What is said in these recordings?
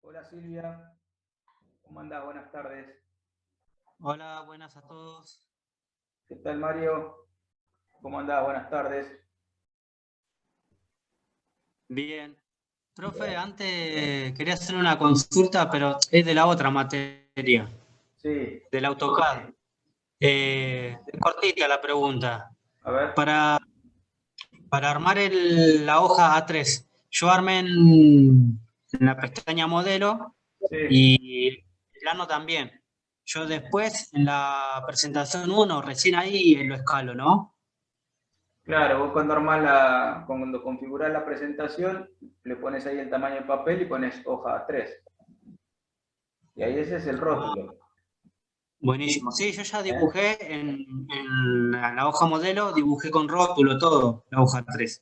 Hola Silvia, ¿cómo andás? Buenas tardes. Hola, buenas a todos. ¿Qué tal Mario? ¿Cómo andás? Buenas tardes. Bien. Profe, antes quería hacer una consulta, pero es de la otra materia, Sí, del AutoCAD. Es cortita la pregunta. a ver. Para armar la hoja A3, yo armé en la pestaña modelo Sí, y el plano también. Yo después, en la presentación 1, recién ahí lo escalo, ¿no? claro, vos cuando configurás la presentación, le pones ahí el tamaño de papel y pones hoja 3. Y ahí ese es el rótulo. Buenísimo. Sí, yo ya ¿Eh? dibujé en la hoja modelo, dibujé con rótulo todo, la hoja 3.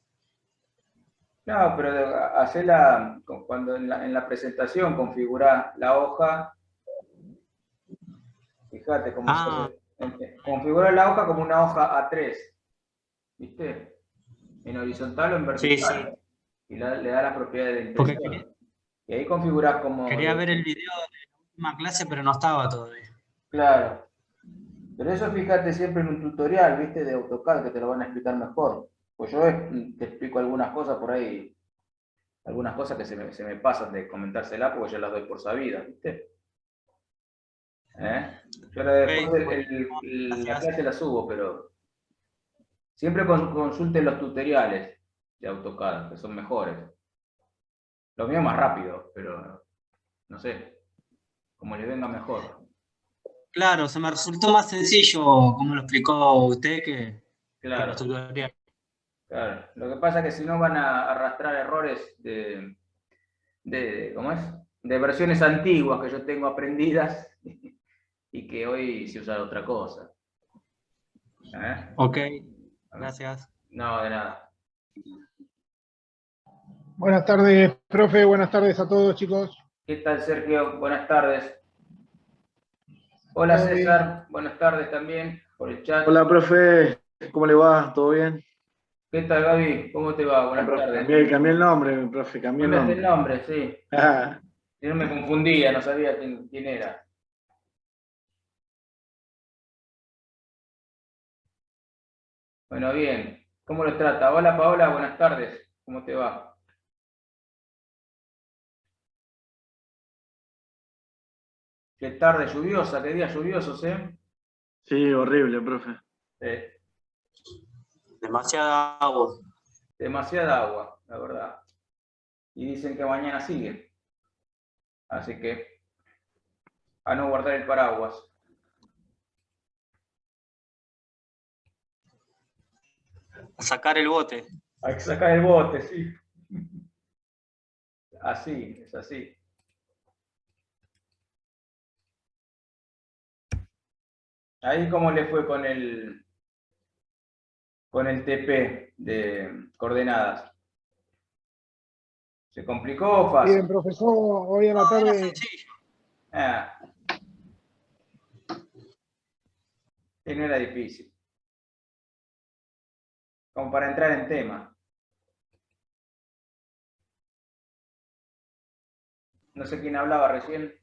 No, pero cuando en la presentación configurás la hoja, fíjate cómo se Ah, ve. Configura la hoja como una hoja A3, ¿viste? En horizontal o en sí, vertical. sí. Y le da las propiedades de Porque quería, impresión. Y ahí configurás como, quería ver el video de la última clase, pero no estaba todavía. claro. Pero eso fíjate siempre en un tutorial, ¿viste? De AutoCAD, que te lo van a explicar mejor. Pues yo te explico algunas cosas por ahí, algunas cosas que se me pasan de comentársela porque yo las doy por sabidas, ¿viste? ¿Eh? Yo ahora después Ok, buenísimo. la Gracias. clase la subo, pero siempre consulten los tutoriales de AutoCAD, que son mejores. Lo mío más rápido, pero no sé, como les venga mejor. Claro, se me resultó más sencillo, como lo explicó usted, que los Claro. tutoriales. Claro, lo que pasa es que si no van a arrastrar errores ¿cómo es? De versiones antiguas que yo tengo aprendidas y que hoy se usa otra cosa. ¿Eh? Ok, gracias. No, de nada. Buenas tardes, profe. Buenas tardes a todos, chicos. ¿Qué tal, Sergio? Buenas tardes. Hola, ¿Todo bien? César. Buenas tardes también por el chat. Hola, profe, ¿cómo le va? ¿Todo bien? ¿Qué tal, Gaby? ¿Cómo te va? Bien, Buenas profe, tardes. cambié el nombre, profe, cambié el Cambiaste el nombre. nombre, sí. Ah, Si no me confundía, no sabía quién era. Bueno, bien. ¿Cómo los trata? Hola, Paola. Buenas tardes. ¿Cómo te va? Qué tarde lluviosa, qué días lluviosos, ¿eh? sí, horrible, profe. Eh, Demasiada agua. Demasiada agua, la verdad. Y dicen que mañana sigue. Así que a no guardar el paraguas. A sacar el bote. Hay que sacar el bote, sí. Así, es así. Ahí cómo le fue con el TP de coordenadas. ¿Se complicó o Bien, fácil? profesor. Hoy a la No, era tarde. sencillo. Ah, que no era difícil. Como para entrar en tema. No sé quién hablaba recién.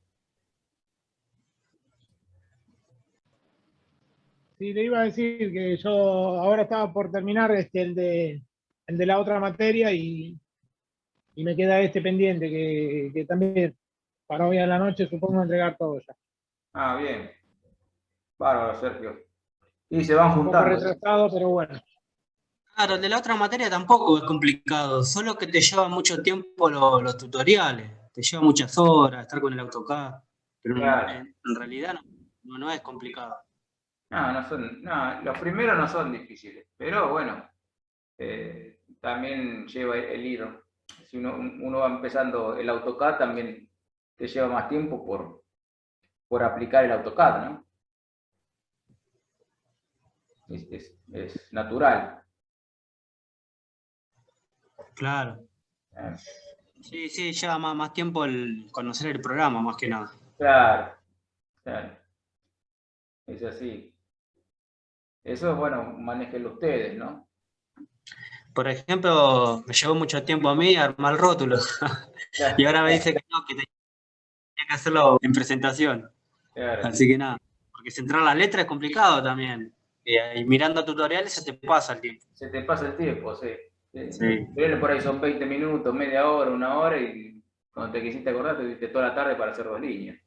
Sí, le iba a decir que yo ahora estaba por terminar el de la otra materia y me queda este pendiente que también para hoy a la noche supongo entregar todo ya. Ah, bien. Bárbaro, Sergio. Y se van Un poco juntando. retrasado, pero bueno. Claro, el de la otra materia tampoco es complicado, solo que te lleva mucho tiempo los tutoriales, te lleva muchas horas estar con el AutoCAD, pero Claro. en realidad no es complicado. No, los primeros no son difíciles, pero bueno, también lleva el ir. Si uno va empezando el AutoCAD, también te lleva más tiempo por aplicar el AutoCAD, ¿no? Es natural. Claro. ¿Eh? Sí, sí, lleva más tiempo el conocer el programa, más que nada. Claro, claro, es así. Eso, bueno, manéjenlo ustedes, ¿no? Por ejemplo, me llevó mucho tiempo a mí armar el rótulo. Y ahora me dice que no, que Hay que hacerlo en presentación. Claro. Así que nada, porque centrar la letra es complicado también. Y mirando tutoriales se te pasa el tiempo. Se te pasa el tiempo, sí. Sí. Pero por ahí son 20 minutos, media hora, una hora, y cuando te quisiste acordar, te diste toda la tarde para hacer 2 líneas.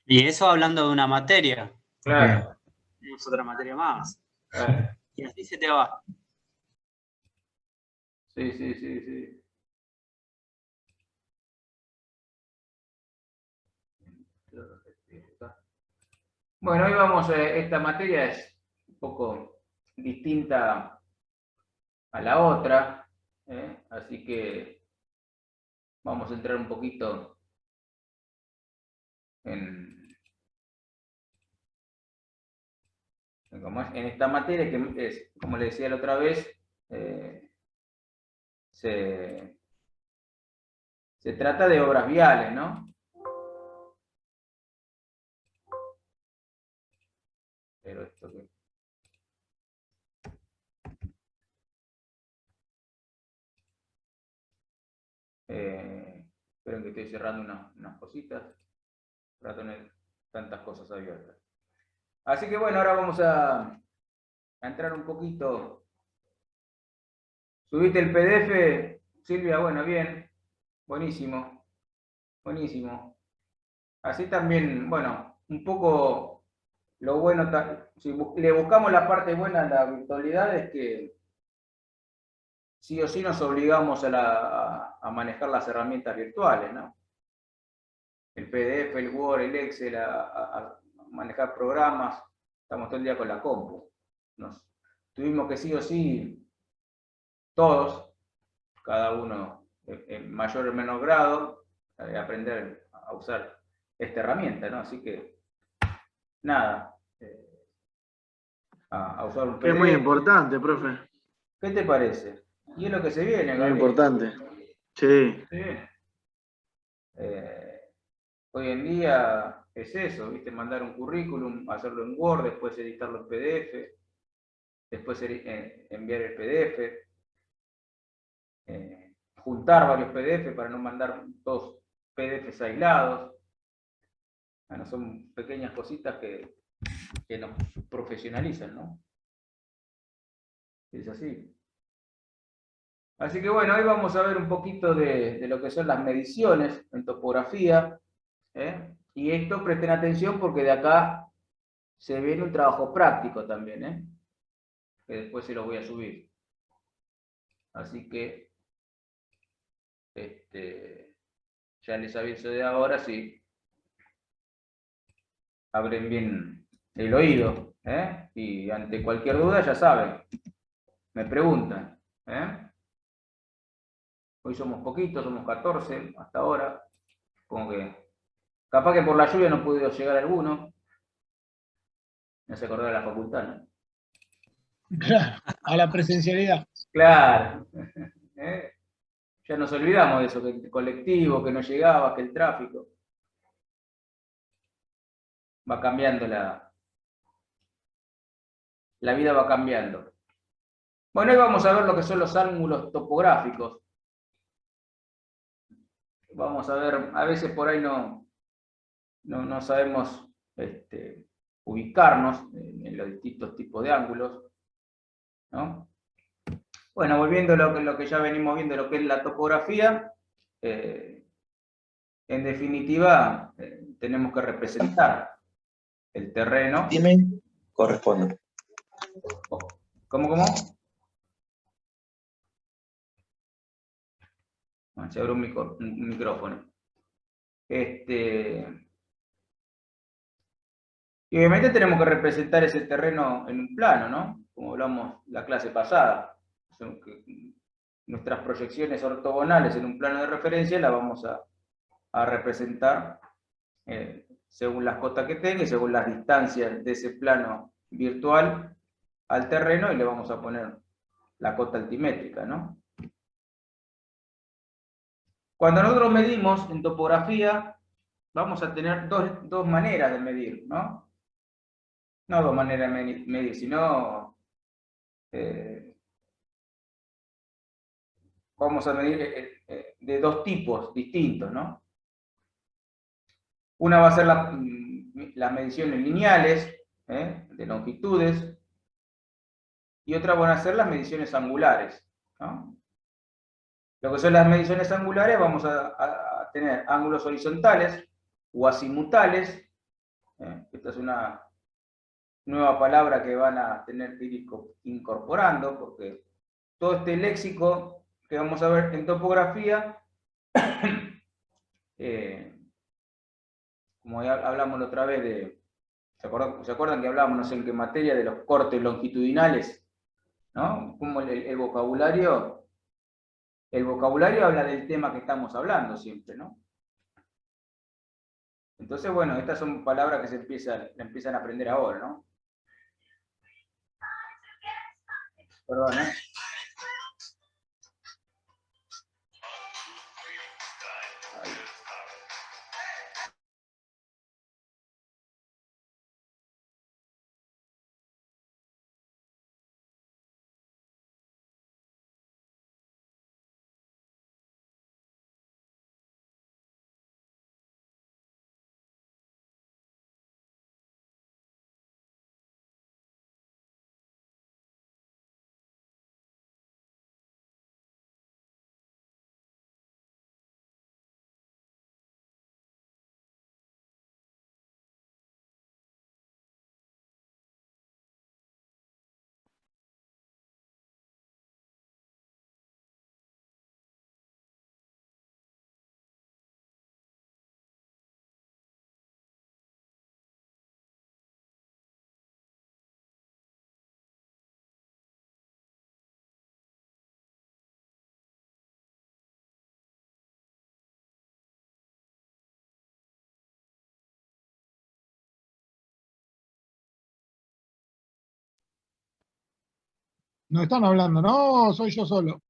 Y eso hablando de una materia. Claro. Tenemos otra materia más. Claro. Y así se te va. Sí, sí, sí, sí. Bueno, hoy vamos, esta materia es un poco distinta a la otra, así que vamos a entrar un poquito en esta materia, que es, como le decía la otra vez, se trata de obras viales, ¿no? Pero esto que... esperen que estoy cerrando unas cositas para tener tantas cosas abiertas. Así que bueno, ahora vamos a entrar un poquito. ¿Subiste el PDF, Silvia? Bueno, bien. Buenísimo. Buenísimo. Así también, bueno, un poco lo bueno, si le buscamos la parte buena a la virtualidad, es que sí o sí nos obligamos a manejar las herramientas virtuales, ¿no? El PDF, el Word, el Excel, a manejar programas. Estamos todo el día con la compu. Tuvimos que sí o sí, todos, cada uno en mayor o menor grado, aprender a usar esta herramienta, ¿no? Así que, nada, a usar un Que es muy PDF. importante, profe. ¿Qué te parece? Y es lo que se viene, Muy Gabriel. importante. Sí. Sí. Hoy en día es eso, ¿viste? Mandar un currículum, hacerlo en Word, después editarlo en PDF, después enviar el PDF, juntar varios PDF para no mandar dos PDFs aislados. Bueno, son pequeñas cositas que nos profesionalizan, ¿no? Es así. Así que bueno, hoy vamos a ver un poquito de lo que son las mediciones en topografía. Y esto presten atención porque de acá se viene un trabajo práctico también, que después se lo voy a subir. Así que ya les aviso de ahora, si abren bien el oído, y ante cualquier duda ya saben, me preguntan. Hoy somos poquitos, somos 14 hasta ahora. Como que capaz que por la lluvia no pudo llegar alguno. Me hace acordar de la facultad, ¿no? Claro, a la presencialidad. Claro. Ya nos olvidamos de eso, que el colectivo, que no llegaba, que el tráfico. Va cambiando la vida va cambiando. Bueno, hoy vamos a ver lo que son los ángulos topográficos. Vamos a ver, a veces por ahí no sabemos ubicarnos en los distintos tipos de ángulos, ¿no? Bueno, volviendo a lo que ya venimos viendo, lo que es la topografía, en definitiva, tenemos que representar el terreno. Dime, corresponde. ¿Cómo? Se abre un micrófono. Y obviamente tenemos que representar ese terreno en un plano, ¿no? Como hablamos la clase pasada. Nuestras proyecciones ortogonales en un plano de referencia las vamos a representar según las cotas que tenga y según las distancias de ese plano virtual al terreno, y le vamos a poner la cota altimétrica, ¿no? Cuando nosotros medimos en topografía, vamos a tener dos maneras de medir, ¿no? No dos maneras de medir, sino vamos a medir de dos tipos distintos, ¿no? Una va a ser las mediciones lineales, de longitudes, y otra van a ser las mediciones angulares, ¿no? Lo que son las mediciones angulares, vamos a tener ángulos horizontales o azimutales. Esta es una nueva palabra que van a tener que ir incorporando, porque todo este léxico que vamos a ver en topografía, como ya hablamos la otra vez ¿se acuerdan que hablábamos, no sé en qué materia, de los cortes longitudinales? ¿No? Como el vocabulario habla del tema que estamos hablando siempre, ¿no? Entonces, bueno, estas son palabras que empiezan a aprender ahora, ¿no? Perdón, ¿eh? No están hablando, no, soy yo solo.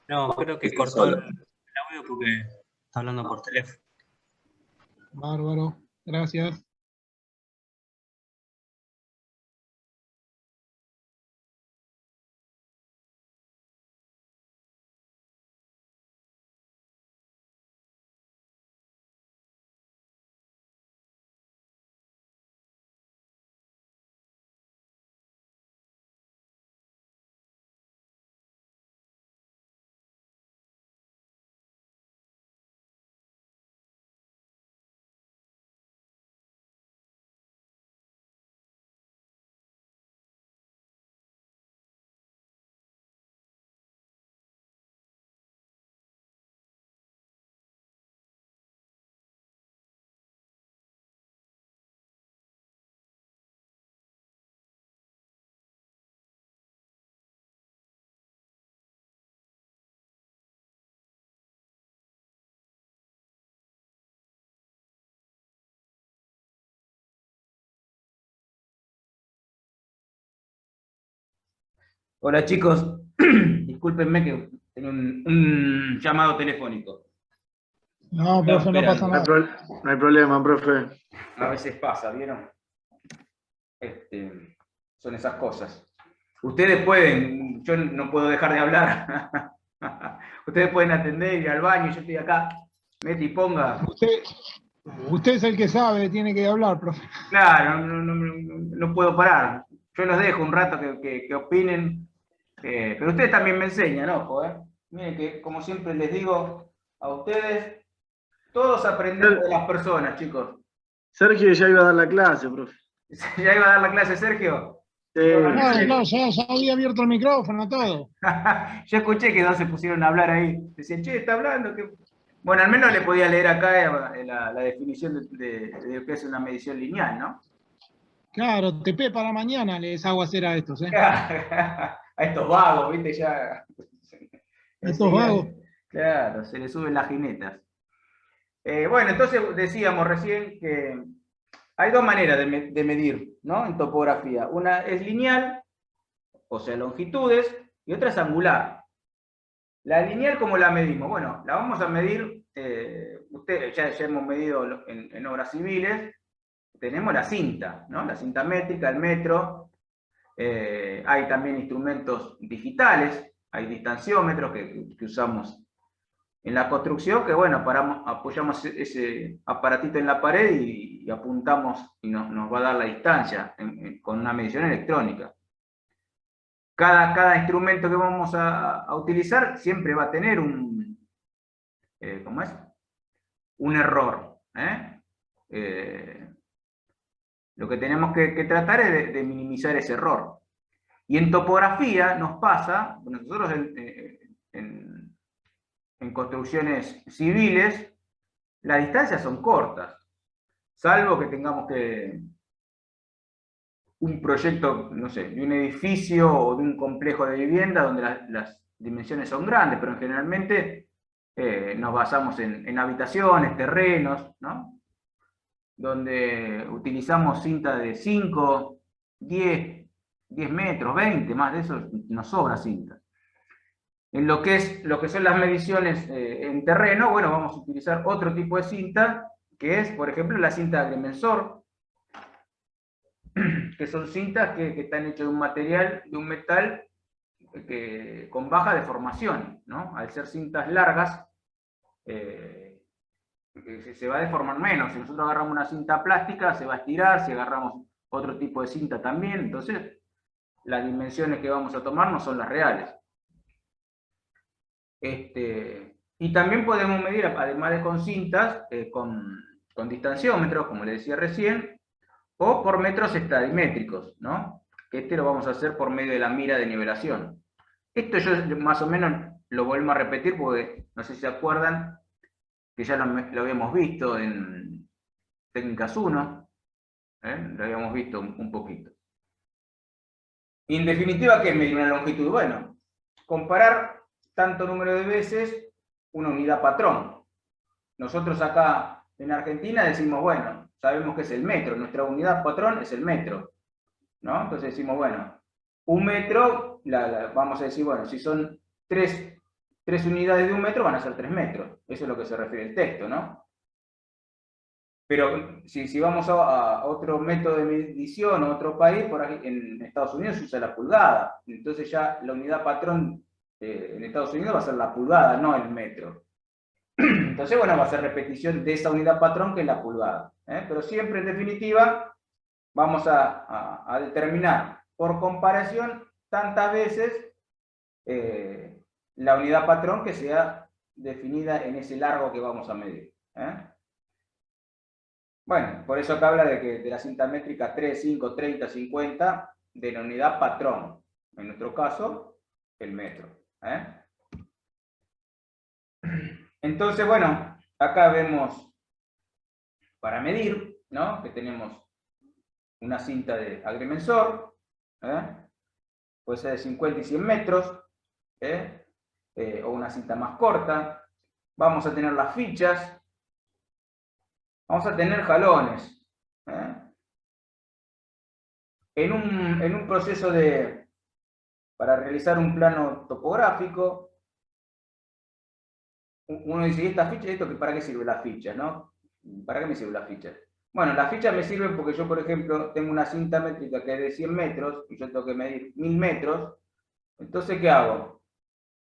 No, creo que cortó el audio porque está hablando por teléfono. Bárbaro, gracias. Hola chicos, discúlpenme que tenía un llamado telefónico. No, profe, no pasa No hay, nada. no hay problema, profe. A veces pasa, ¿vieron? Son esas cosas. Ustedes pueden, yo no puedo dejar de hablar. Ustedes pueden atender, ir al baño, yo estoy acá, mete y ponga. Usted es el que sabe, tiene que hablar, profe. Claro, no puedo parar. Yo los dejo un rato que opinen, pero ustedes también me enseñan, ojo, ¿eh? Miren que, como siempre les digo a ustedes, todos aprendemos de las personas, chicos. Sergio ya iba a dar la clase, profe. ¿Ya iba a dar la clase Sergio? Sí. No, ya había abierto el micrófono, todo. Yo escuché que dos se pusieron a hablar ahí. Decían, che, está hablando. Bueno, al menos le podía leer acá la definición de lo que es una medición lineal, ¿no? Claro, TP para mañana les hago hacer a estos, ¿eh? A estos vagos, ¿viste? Ya. Estos vagos. Claro, se les suben las jinetas. Bueno, entonces decíamos recién que hay dos maneras de medir, ¿no? En topografía. Una es lineal, o sea, longitudes, y otra es angular. La lineal, ¿cómo la medimos? Bueno, la vamos a medir, ustedes ya hemos medido en obras civiles, tenemos la cinta, ¿no? La cinta métrica, el metro. Hay también instrumentos digitales, hay distanciómetros que usamos en la construcción, que bueno, apoyamos ese aparatito en la pared y apuntamos y nos va a dar la distancia con una medición electrónica. Cada instrumento que vamos a utilizar siempre va a tener ¿cómo es? Un error. Lo que tenemos que tratar es de minimizar ese error. Y en topografía nos pasa, nosotros en construcciones civiles, las distancias son cortas, salvo que tengamos un proyecto, no sé, de un edificio o de un complejo de vivienda donde las dimensiones son grandes, pero generalmente nos basamos en habitaciones, terrenos, ¿no? Donde utilizamos cinta de 5, 10 metros, 20, más de eso nos sobra cinta. En lo que son las mediciones en terreno, bueno, vamos a utilizar otro tipo de cinta, que es, por ejemplo, la cinta de agrimensor, que son cintas que están hechas de un material, de un metal, con baja deformación, ¿no? Al ser cintas largas, se va a deformar menos. Si nosotros agarramos una cinta plástica, se va a estirar. Si agarramos otro tipo de cinta también, entonces las dimensiones que vamos a tomar no son las reales. Y también podemos medir, además de con cintas, con distanciómetros, como les decía recién, o por metros estadimétricos, ¿no? Que lo vamos a hacer por medio de la mira de nivelación. Esto yo más o menos lo vuelvo a repetir porque no sé si se acuerdan que ya lo habíamos visto en técnicas 1, lo habíamos visto un poquito. Y en definitiva, ¿qué es medir una longitud? Bueno, comparar tanto número de veces una unidad patrón. Nosotros acá en Argentina decimos, bueno, sabemos que es el metro, nuestra unidad patrón es el metro, ¿no? Entonces decimos, bueno, un metro, vamos a decir, bueno, si son tres unidades de un metro, van a ser 3 metros. Eso es lo que se refiere el texto, ¿no? Pero si vamos a otro método de medición o otro país, por aquí en Estados Unidos se usa la pulgada. Entonces ya la unidad patrón en Estados Unidos va a ser la pulgada, no el metro. Entonces, bueno, va a ser repetición de esa unidad patrón que es la pulgada. Pero siempre, en definitiva, vamos a determinar por comparación tantas veces la unidad patrón que sea definida en ese largo que vamos a medir. Bueno, por eso acá habla de la cinta métrica 3, 5, 30, 50, de la unidad patrón. En nuestro caso, el metro. Entonces, bueno, acá vemos para medir, ¿no? Que tenemos una cinta de agrimensor, puede ser de 50 y 100 metros, o una cinta más corta. Vamos a tener las fichas, vamos a tener jalones. En un proceso para realizar un plano topográfico, uno dice, ¿y esta ficha? ¿Para qué sirve la ficha? ¿No? ¿Para qué me sirve la ficha? Bueno, las fichas me sirven porque yo, por ejemplo, tengo una cinta métrica que es de 100 metros y yo tengo que medir 1000 metros. Entonces, ¿qué hago?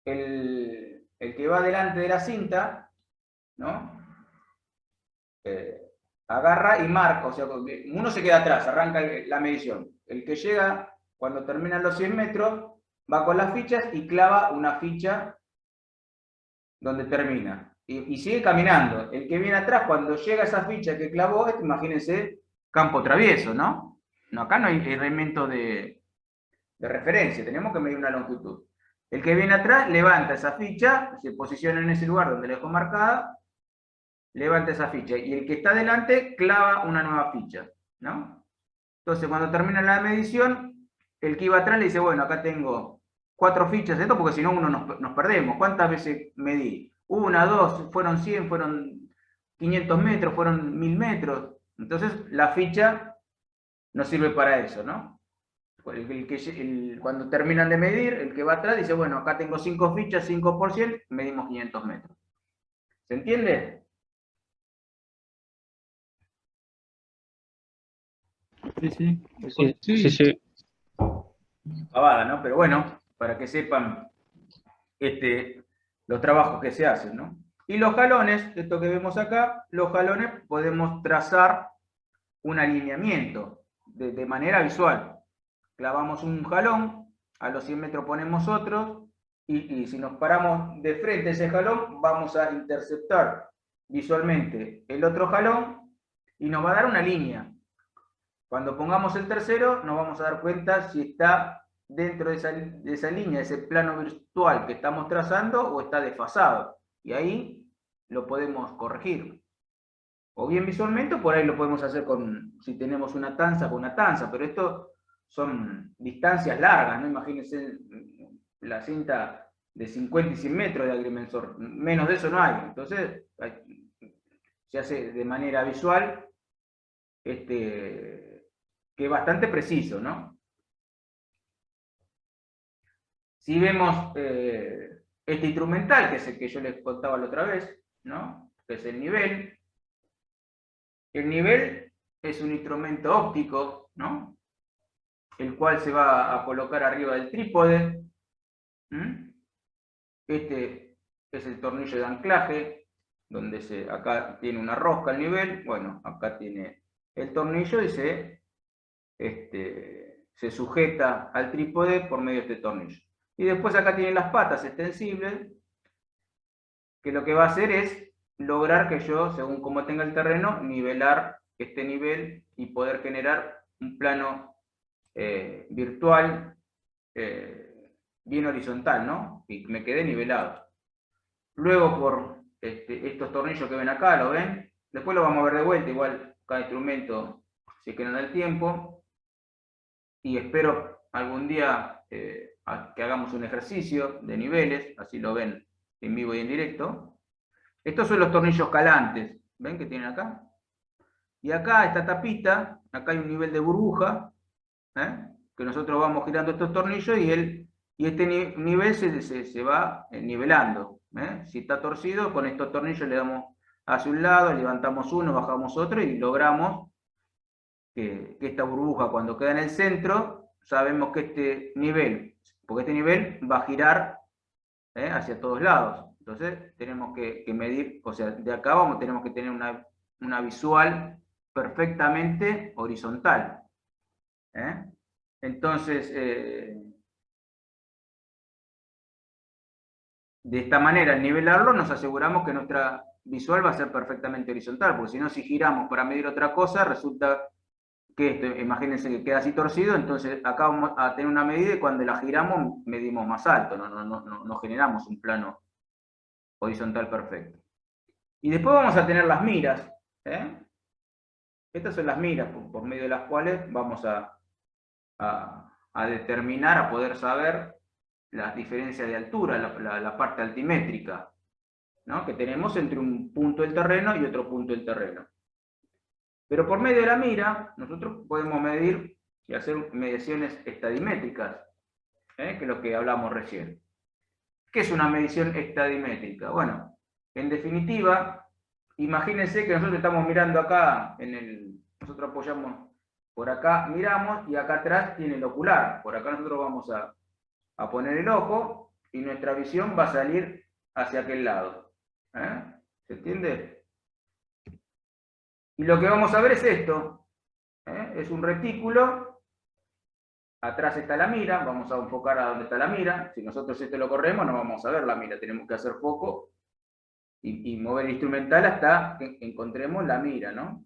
El que va delante de la cinta, ¿no? Agarra y marca, o sea, uno se queda atrás, arranca la medición. El que llega, cuando terminan los 100 metros, va con las fichas y clava una ficha donde termina. Y sigue caminando. El que viene atrás, cuando llega a esa ficha que clavó, imagínense, campo travieso, ¿no? No, acá no hay elemento de referencia, tenemos que medir una longitud. El que viene atrás levanta esa ficha, se posiciona en ese lugar donde la dejó marcada, levanta esa ficha, y el que está delante clava una nueva ficha, ¿no? Entonces, cuando termina la medición, el que iba atrás le dice, bueno, acá tengo 4 fichas de esto, porque si no uno nos perdemos. ¿Cuántas veces medí? 1, 2, fueron 100, fueron 500 metros, fueron 1000 metros. Entonces, la ficha nos sirve para eso, ¿no? Cuando terminan de medir, el que va atrás dice, bueno, acá tengo 5 fichas, 5 por 100, medimos 500 metros. ¿Se entiende? Sí. Pavada, ¿no? Pero bueno, para que sepan los trabajos que se hacen, ¿no? Y los jalones, esto que vemos acá, los jalones podemos trazar un alineamiento de manera visual. Clavamos un jalón, a los 100 metros ponemos otro, y si nos paramos de frente a ese jalón, vamos a interceptar visualmente el otro jalón y nos va a dar una línea. Cuando pongamos el tercero, nos vamos a dar cuenta si está dentro de esa línea, ese plano virtual que estamos trazando, o está desfasado. Y ahí lo podemos corregir. O bien visualmente, o por ahí lo podemos hacer si tenemos una tanza, con una tanza, pero esto son distancias largas, ¿no? Imagínense la cinta de 50 y 100 metros de agrimensor, menos de eso no hay. Entonces, se hace de manera visual, que es bastante preciso, ¿no? Si vemos este instrumental, que es el que yo les contaba la otra vez, ¿no? Que es el nivel. El nivel es un instrumento óptico, ¿no? El cual se va a colocar arriba del trípode. Este es el tornillo de anclaje, donde acá tiene una rosca al nivel. Bueno, acá tiene el tornillo y se sujeta al trípode por medio de este tornillo. Y después acá tienen las patas extensibles, que lo que va a hacer es lograr que yo, según cómo tenga el terreno, nivelar este nivel y poder generar un plano virtual bien horizontal, ¿no? Y me quede nivelado. Luego, por estos tornillos que ven acá, ¿lo ven? Después lo vamos a ver de vuelta, igual cada instrumento, si es que no da el tiempo. Y espero algún día que hagamos un ejercicio de niveles, así lo ven en vivo y en directo. Estos son los tornillos calantes, ¿ven que tienen acá? Y acá, esta tapita, acá hay un nivel de burbuja, que nosotros vamos girando estos tornillos y este nivel se va nivelando. Si está torcido, con estos tornillos le damos hacia un lado, levantamos uno, bajamos otro y logramos que esta burbuja, cuando queda en el centro, sabemos que este nivel, porque este nivel va a girar hacia todos lados. Entonces tenemos que medir, o sea, de acá tenemos que tener una visual perfectamente horizontal. Entonces, de esta manera, al nivelarlo, nos aseguramos que nuestra visual va a ser perfectamente horizontal, porque si no, si giramos para medir otra cosa, resulta que esto, imagínense que queda así torcido, entonces acá vamos a tener una medida y cuando la giramos medimos más alto, no generamos un plano horizontal perfecto. Y después vamos a tener las miras. Estas son las miras por medio de las cuales vamos a determinar, a poder saber las diferencias de altura, la parte altimétrica, ¿no? Que tenemos entre un punto del terreno y otro punto del terreno. Pero por medio de la mira, nosotros podemos medir y hacer mediciones estadimétricas, que es lo que hablamos recién. ¿Qué es una medición estadimétrica? Bueno, en definitiva, imagínense que nosotros estamos mirando acá, nosotros apoyamos por acá, miramos, y acá atrás tiene el ocular. Por acá nosotros vamos a poner el ojo, y nuestra visión va a salir hacia aquel lado. ¿Se entiende? Y lo que vamos a ver es esto. Es un retículo. Atrás está la mira. Vamos a enfocar a donde está la mira. Si nosotros esto lo corremos, no vamos a ver la mira. Tenemos que hacer foco y mover el instrumental hasta que encontremos la mira, ¿no?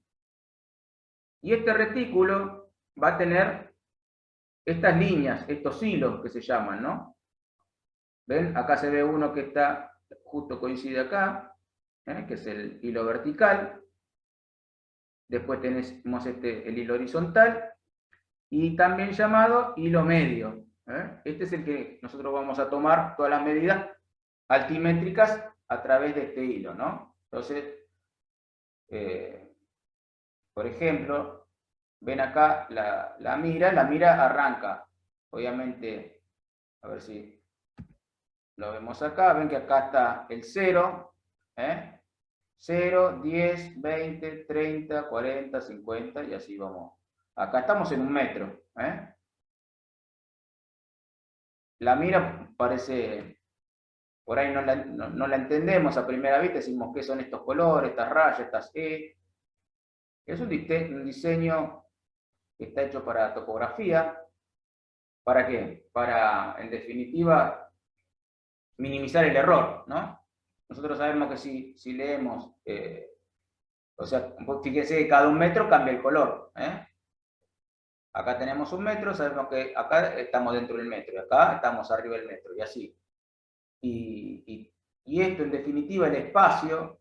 Y este retículo va a tener estas líneas, estos hilos que se llaman, ¿no? ¿Ven? Acá se ve uno que está, justo coincide acá, que es el hilo vertical. Después tenemos el hilo horizontal, y también llamado hilo medio. Este es el que nosotros vamos a tomar todas las medidas altimétricas a través de este hilo, ¿no? Entonces, por ejemplo, ven acá la mira arranca, obviamente, a ver si lo vemos acá, ven que acá está el 0, 0, 10, 20, 30, 40, 50, y así vamos. Acá estamos en 1 metro. La mira parece por ahí no la entendemos a primera vista, decimos qué son estos colores, estas rayas, estas E. Es un diseño que está hecho para topografía. ¿Para qué? Para, en definitiva, minimizar el error, ¿no? Nosotros sabemos que si leemos, o sea, fíjense que cada 1 metro cambia el color, ¿eh? Acá tenemos 1 metro, sabemos que acá estamos dentro del metro, y acá estamos arriba del metro, y así. Y esto, en definitiva, el espacio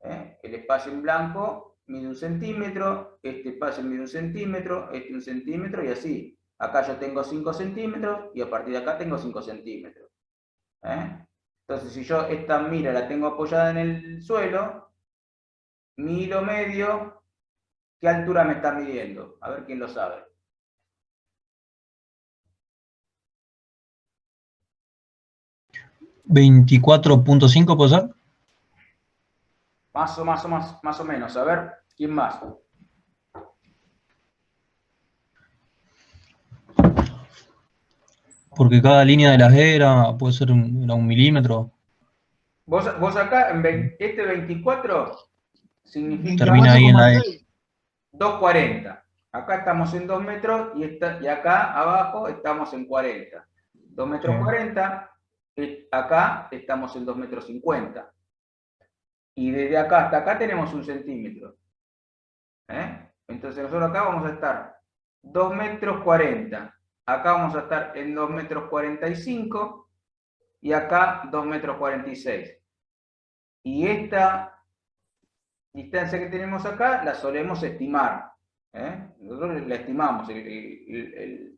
en blanco mide 1 centímetro, este espacio mide 1 centímetro, este 1 centímetro, y así. Acá yo tengo 5 centímetros, y a partir de acá tengo 5 centímetros. Entonces, si yo esta mira la tengo apoyada en el suelo, mi hilo medio, ¿qué altura me está midiendo? A ver quién lo sabe. ¿24.5 puede ser? Más o menos. A ver, ¿quién más? Porque cada línea de la esfera puede ser era 1 milímetro. Vos acá, este 24 significa Termina ahí en la E. 2,40. Acá estamos en 2 metros y acá abajo estamos en 40. 2 metros 40, acá estamos en 2 metros 50. Y desde acá hasta acá tenemos 1 centímetro. Entonces nosotros acá vamos a estar 2 metros 40. Acá vamos a estar en 2 metros 45 y acá 2 metros 46. Y esta distancia que tenemos acá la solemos estimar. Nosotros la estimamos, el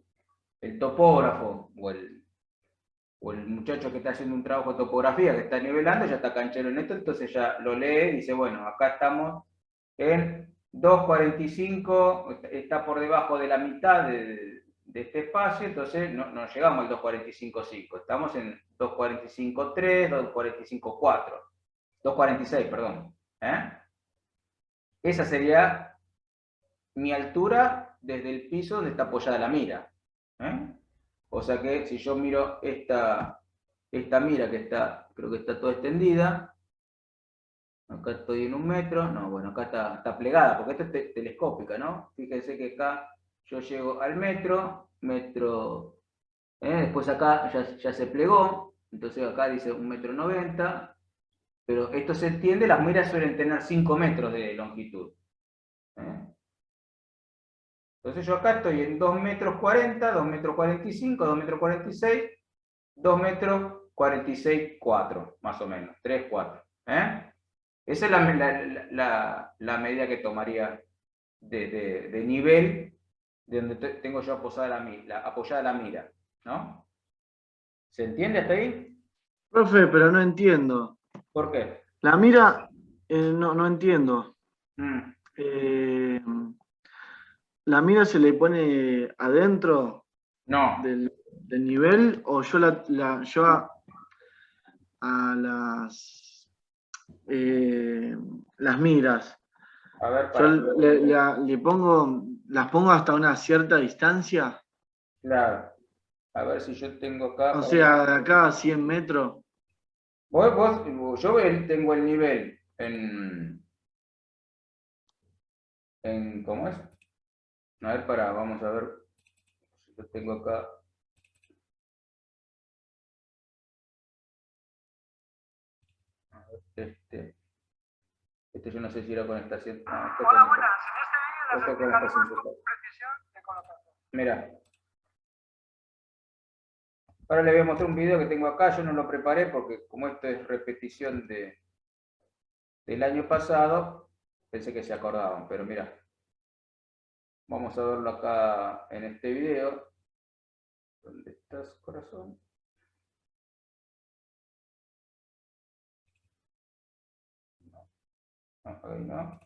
topógrafo o el muchacho que está haciendo un trabajo de topografía, que está nivelando, ya está canchero en esto, entonces ya lo lee y dice, bueno, acá estamos en 2,45, está por debajo de la mitad de este espacio, entonces no llegamos al 2,45,5, estamos en 2,45,3, 2,45,4, 2,46, perdón. Esa sería mi altura desde el piso donde está apoyada la mira. O sea que si yo miro esta mira que está, creo que está toda extendida, acá estoy en 1 metro, no, bueno, acá está plegada, porque esta es telescópica, ¿no? Fíjense que acá yo llego al metro, después acá ya se plegó, entonces acá dice 1,90 m, pero esto se entiende, las miras suelen tener 5 metros de longitud. Entonces yo acá estoy en 2 metros 40, 2 metros 45, 2 metros 46, 2 metros 46, 4, más o menos, 3, 4. Esa es la medida que tomaría de nivel de donde tengo yo apoyada la mira, ¿no? ¿Se entiende hasta ahí? Profe, pero no entiendo. ¿Por qué? La mira, no entiendo. ¿La mira se le pone adentro No. del nivel o yo a las miras? A ver, Yo las pongo hasta una cierta distancia? Claro. A ver si yo tengo acá... O sea, de acá a 100 metros. Yo tengo el nivel ¿cómo es? A ver, vamos a ver si yo tengo acá. A ver, yo no sé si era con estación. No, Hola, buenas. En este vídeo les explicaremos con precisión de colocación. Mira. Ahora les voy a mostrar un video que tengo acá, yo no lo preparé porque como esto es repetición del año pasado, pensé que se acordaban, pero mira. Vamos a verlo acá en este video. ¿Dónde estás, corazón? No, ahí no.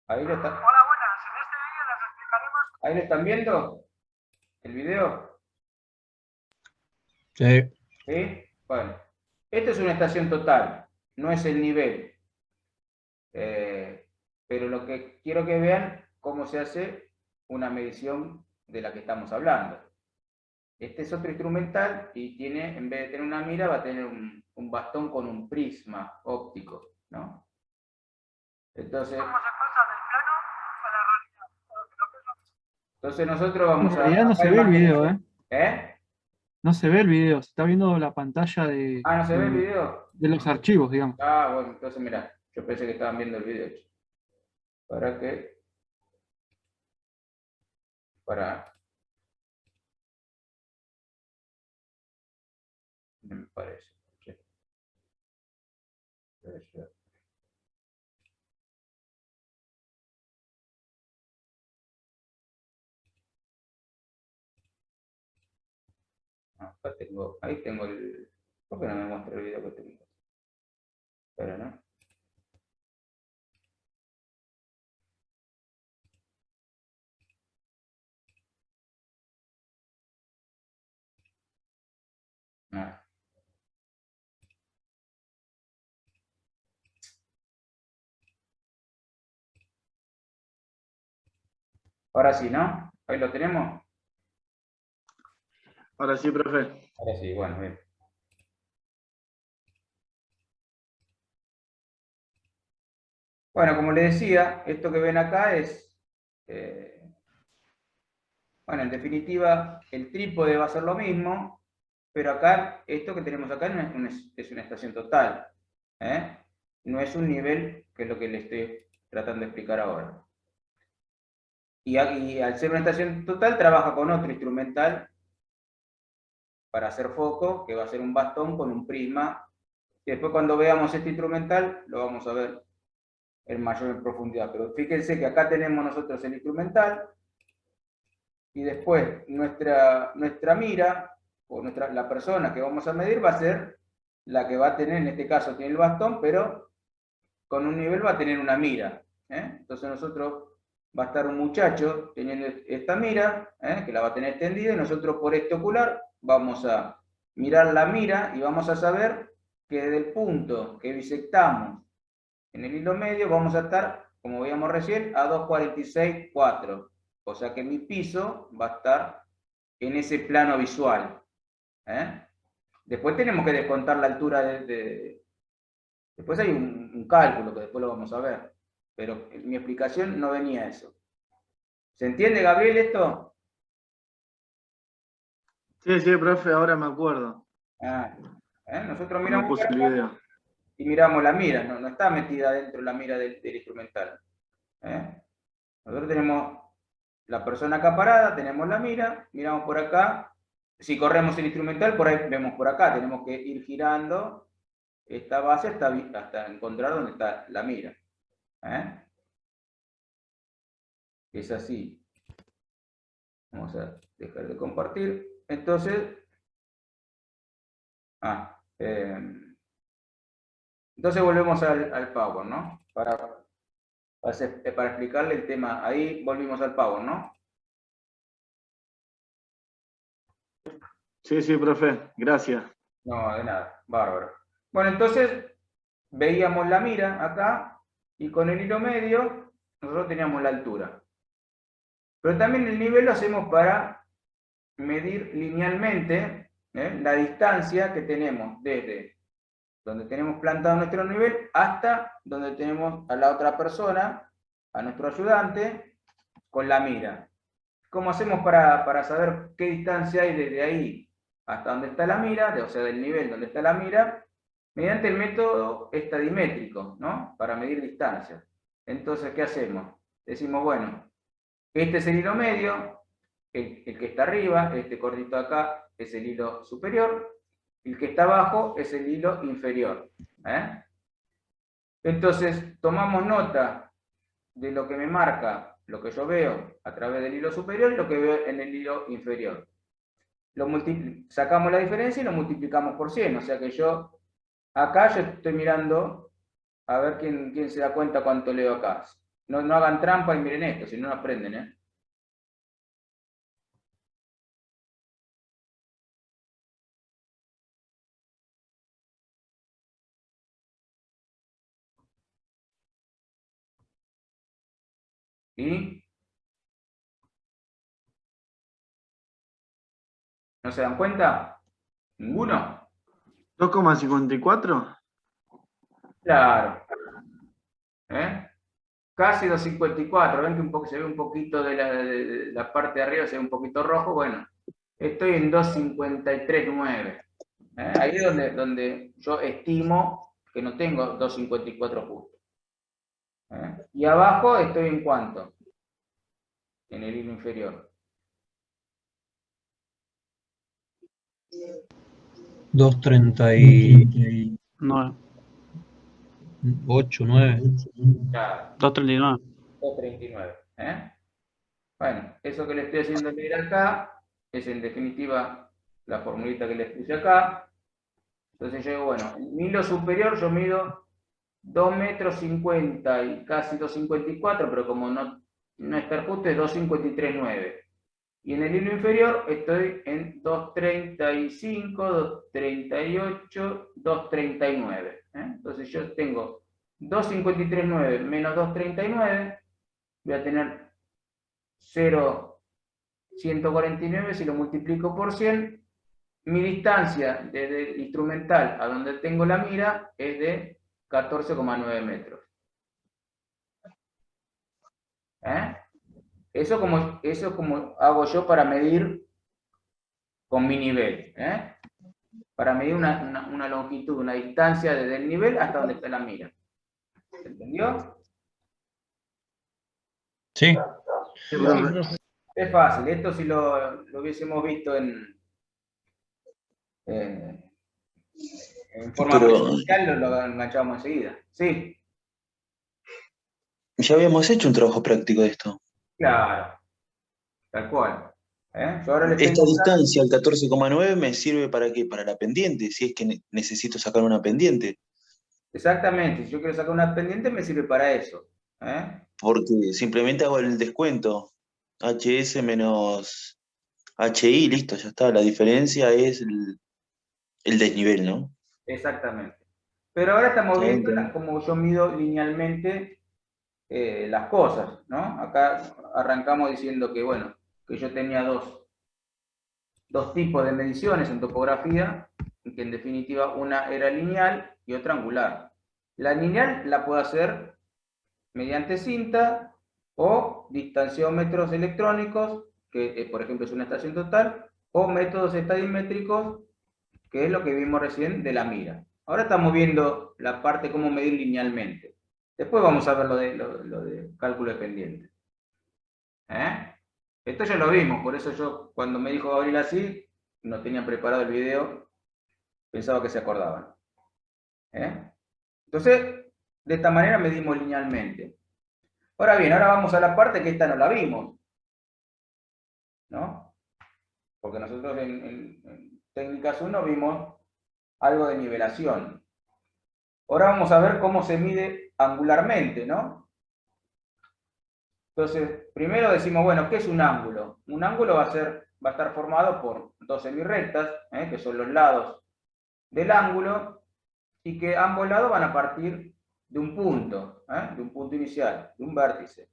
Ahí lo está. Hola, buenas. En este vídeo les explicaremos... ¿Ahí lo están viendo? ¿El video? Sí. ¿Sí? Bueno. Esto es una estación total, no es el nivel. Pero lo que quiero que vean cómo se hace una medición de la que estamos hablando. Este es otro instrumental y tiene, en vez de tener una mira, va a tener un bastón con un prisma óptico, ¿no? Entonces, nosotros vamos En realidad no acá se ve el video, imagínense. ¿Eh? No se ve el video, se está viendo la pantalla de, Ah, ¿no se ve el de- video? de los archivos, digamos. Ah, bueno, entonces mira, yo pensé que estaban viendo el video. ¿Para qué? Para... No me parece. Sí. Debe ser. Ah, acá tengo, ahí tengo el... ¿Por qué no me muestra el video que tengo? Pero no. Ah. Ahora sí, ¿no? Ahí lo tenemos. Ahora sí, profe. Ahora sí, bueno, bien. Bueno, como les decía, esto que ven acá es, bueno, en definitiva, el trípode va a ser lo mismo, pero acá, esto que tenemos acá no es una estación total, ¿eh? No es un nivel, que es lo que les estoy tratando de explicar ahora. Y al ser una estación total, trabaja con otro instrumental para hacer foco, que va a ser un bastón con un prisma. Y después cuando veamos este instrumental, lo vamos a ver en mayor profundidad. Pero fíjense que acá tenemos nosotros el instrumental, y después nuestra mira, o la persona que vamos a medir va a ser la que va a tener, en este caso tiene el bastón, pero con un nivel va a tener una mira. Entonces nosotros va a estar un muchacho teniendo esta mira, que la va a tener extendida, y nosotros por este ocular vamos a mirar la mira y vamos a saber que desde el punto que bisectamos en el hilo medio vamos a estar, como veíamos recién, a 2,46,4. O sea que mi piso va a estar en ese plano visual. Después tenemos que descontar la altura Después hay un cálculo que después lo vamos a ver. Pero en mi explicación no venía eso. ¿Se entiende, Gabriel, esto? Sí, sí, profe, ahora me acuerdo. Ah, nosotros Cuando miramos puse para el acá video. y miramos la mira, no está metida dentro de la mira del instrumental. Nosotros tenemos la persona acá parada, tenemos la mira, miramos por acá. Si corremos el instrumental, por ahí vemos por acá, tenemos que ir girando esta base hasta encontrar dónde está la mira. Es así. Vamos a dejar de compartir. Entonces, entonces volvemos al Power, ¿no? Para explicarle el tema. Ahí volvimos al Power, ¿no? Sí, sí, profe, gracias. No, de nada, bárbaro. Bueno, entonces veíamos la mira acá y con el hilo medio nosotros teníamos la altura. Pero también el nivel lo hacemos para medir linealmente la distancia que tenemos desde donde tenemos plantado nuestro nivel hasta donde tenemos a la otra persona, a nuestro ayudante, con la mira. ¿Cómo hacemos para saber qué distancia hay desde ahí hasta donde está la mira, o sea, del nivel donde está la mira? Mediante el método estadimétrico, ¿no? Para medir distancias. Entonces, ¿qué hacemos? Decimos, bueno, este es el hilo medio, el que está arriba, este cortito de acá, es el hilo superior, y el que está abajo es el hilo inferior. Entonces, tomamos nota de lo que me marca, lo que yo veo a través del hilo superior y lo que veo en el hilo inferior. Sacamos la diferencia y lo multiplicamos por 100, o sea que acá yo estoy mirando a ver quién se da cuenta cuánto leo acá. No hagan trampa y miren esto, si no, no aprenden, ¿Y? ¿No se dan cuenta? ¿Ninguno? 2,54. Claro. Casi 2,54. Ven que se ve un poquito de la parte de arriba, se ve un poquito rojo. Bueno, estoy en 2,53,9. Ahí es donde yo estimo que no tengo 2,54 justo. Y abajo estoy en ¿cuánto? En el hilo inferior. 2.39. 8, 9. Claro, 2.39. 2,39. Bueno, eso que le estoy haciendo leer acá es en definitiva la formulita que les puse acá. Entonces yo digo, bueno, en mi hilo superior yo mido 2,50 m y casi 2,54, pero como no está justo es 2,53,9. Y en el hilo inferior estoy en 2,35, 2,38, 2,39. Entonces yo tengo 2,53,9 menos 2,39, voy a tener 0,149, si lo multiplico por 100, mi distancia desde el instrumental a donde tengo la mira es de 14,9 metros. Eso como hago yo para medir con mi nivel. Para medir una longitud, una distancia desde el nivel hasta donde está la mira. ¿Se entendió? Sí. Sí, profe. Es fácil. Esto si lo hubiésemos visto en forma Pero presencial lo enganchamos enseguida. Sí, ya habíamos hecho un trabajo práctico de esto. claro. Tal cual. Yo ahora le estoy Esta mostrando. distancia, el 14,9, ¿me sirve para qué? Para la pendiente, si es que necesito sacar una pendiente. Exactamente. Si yo quiero sacar una pendiente, me sirve para eso. Porque simplemente hago el descuento. HS menos HI, listo, ya está. La diferencia es el desnivel, ¿no? Exactamente. Pero ahora estamos Ah, viendo entendí. cómo yo mido linealmente las cosas, ¿no? Acá arrancamos diciendo que, bueno, que yo tenía dos tipos de mediciones en topografía, y que en definitiva una era lineal y otra angular. La lineal la puedo hacer mediante cinta o distanciómetros electrónicos, que por ejemplo es una estación total, o métodos estadimétricos, que es lo que vimos recién de la mira. Ahora estamos viendo la parte cómo medir linealmente. Después vamos a ver lo de cálculo de pendiente. Esto ya lo vimos, por eso yo cuando me dijo Gabriel así, no tenía preparado el video, pensaba que se acordaban. Entonces, de esta manera medimos linealmente. Ahora bien, ahora vamos a la parte que esta no la vimos, ¿no? Porque nosotros en técnicas 1 vimos algo de nivelación. Ahora vamos a ver cómo se mide angularmente, ¿no? Entonces, primero decimos, bueno, ¿qué es un ángulo? Un ángulo va a estar formado por dos semirrectas, que son los lados del ángulo, y que ambos lados van a partir de un punto inicial, de un vértice.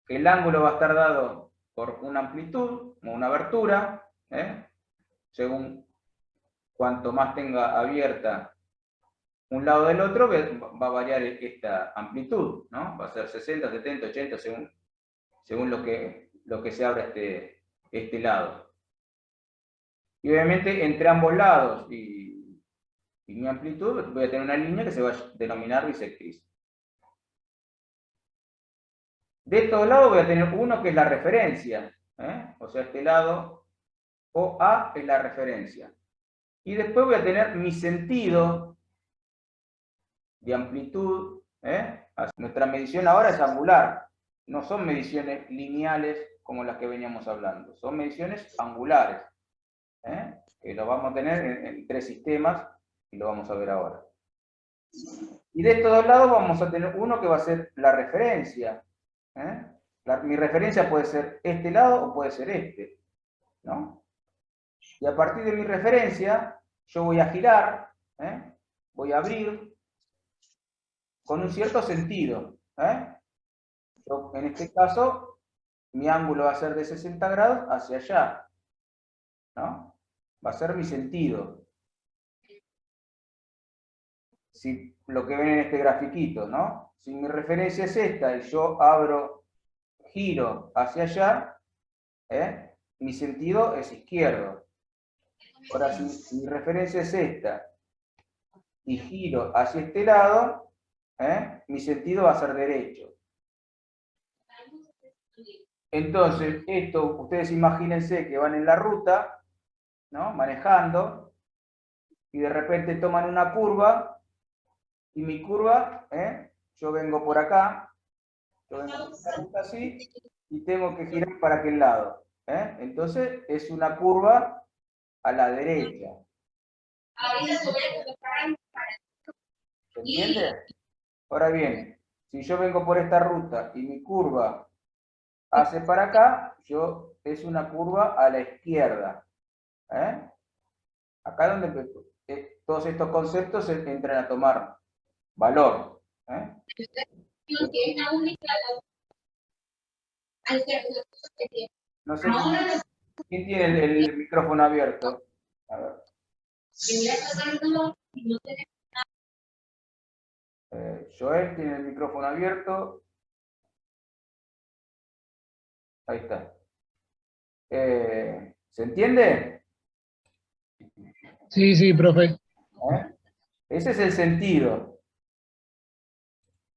El ángulo va a estar dado por una amplitud o una abertura, según cuanto más tenga abierta un lado del otro, va a variar esta amplitud, ¿no? Va a ser 60, 70, 80, según lo que se abra este lado. Y obviamente entre ambos lados y mi amplitud voy a tener una línea que se va a denominar bisectriz. De estos lados voy a tener uno que es la referencia, o sea, este lado OA es la referencia. Y después voy a tener mi sentido de amplitud. Nuestra medición ahora es angular, no son mediciones lineales como las que veníamos hablando, son mediciones angulares, que lo vamos a tener en 3 sistemas y lo vamos a ver ahora. Y de estos dos lados vamos a tener uno que va a ser la referencia. Mi referencia puede ser este lado o puede ser este, ¿no? Y a partir de mi referencia yo voy a girar, voy a abrir con un cierto sentido, En este caso, mi ángulo va a ser de 60 grados hacia allá, ¿no? Va a ser mi sentido. Si lo que ven en este grafiquito, ¿no? Si mi referencia es esta y yo giro hacia allá, mi sentido es izquierdo. Ahora, si mi referencia es esta y giro hacia este lado, mi sentido va a ser derecho. Entonces, esto, ustedes imagínense que van en la ruta, ¿no? Manejando, y de repente toman una curva, y mi curva, yo vengo por acá, yo vengo por esta ruta así, y tengo que girar para aquel lado. Entonces, es una curva a la derecha. ¿Se entiende? Ahora bien, si yo vengo por esta ruta y mi curva hace para acá, es una curva a la izquierda. Acá donde todos estos conceptos entran a tomar valor. No sé quién tiene el micrófono abierto. A ver. Joel tiene el micrófono abierto. Ahí está. ¿Se entiende? Sí, profe. Ese es el sentido.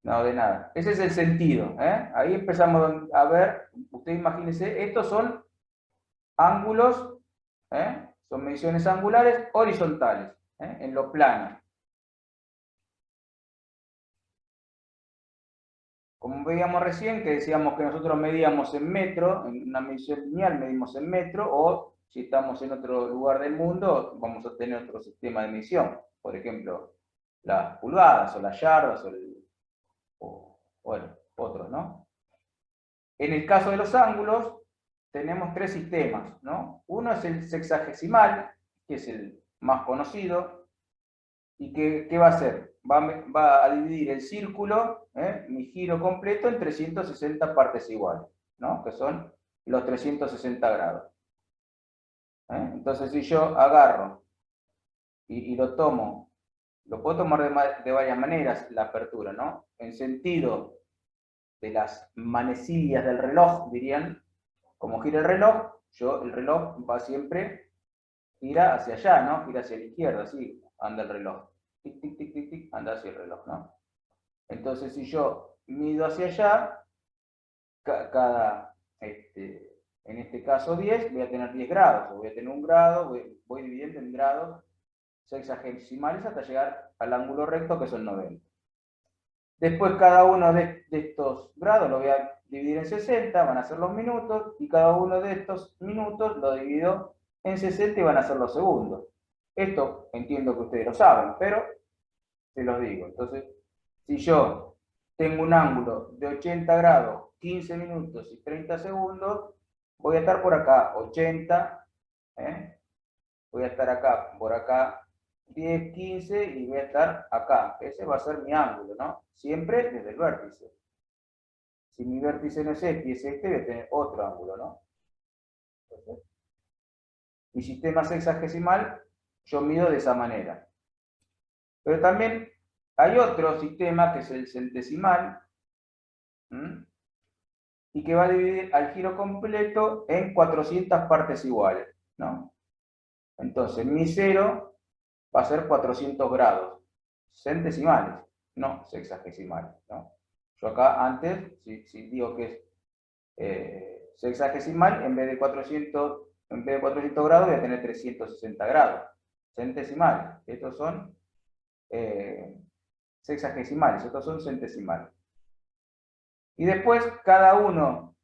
No, de nada. Ese es el sentido. Ahí empezamos a ver, usted imagínese, estos son ángulos, son mediciones angulares horizontales, en lo plano. Como veíamos recién, que decíamos que nosotros medíamos en metro, en una medición lineal medimos en metro, o si estamos en otro lugar del mundo, vamos a tener otro sistema de medición. Por ejemplo, las pulgadas, o las yardas, bueno, otros, ¿no? En el caso de los ángulos, tenemos tres sistemas, ¿no? Uno es el sexagesimal, que es el más conocido, y ¿qué va a hacer? Va a dividir el círculo, mi giro completo, en 360 partes iguales, ¿no? Que son los 360 grados. Entonces, si yo agarro y lo tomo, lo puedo tomar de varias maneras, la apertura, ¿no? En sentido de las manecillas del reloj, dirían, como gira el reloj, el reloj va siempre, gira hacia allá, ¿no? Gira hacia la izquierda, así anda el reloj. Tic, tic, tic, tic, tic, anda hacia el reloj, ¿no? Entonces, si yo mido hacia allá, en este caso 10, voy a tener 10 grados, o voy a tener un grado, voy dividiendo en grados sexagesimales hasta llegar al ángulo recto, que son 90. Después cada uno de estos grados lo voy a dividir en 60, van a ser los minutos, y cada uno de estos minutos lo divido en 60 y van a ser los segundos. Esto entiendo que ustedes lo saben, pero se los digo. Entonces, si yo tengo un ángulo de 80 grados, 15 minutos y 30 segundos, voy a estar por acá, 80, voy a estar acá, por acá, 10, 15 y voy a estar acá. Ese va a ser mi ángulo, ¿no? Siempre desde el vértice. Si mi vértice no es este y es este, voy a tener otro ángulo, ¿no? Entonces, mi sistema sexagesimal, yo mido de esa manera. Pero también hay otro sistema que es el centesimal, y que va a dividir al giro completo en 400 partes iguales, ¿no? Entonces, mi cero va a ser 400 grados, centesimales, no sexagesimales, ¿no? Yo acá antes, si digo que es sexagesimal, en vez de 400 grados voy a tener 360 grados, centesimales. Estos son sexagesimales, estos son centesimales. Y después, cada uno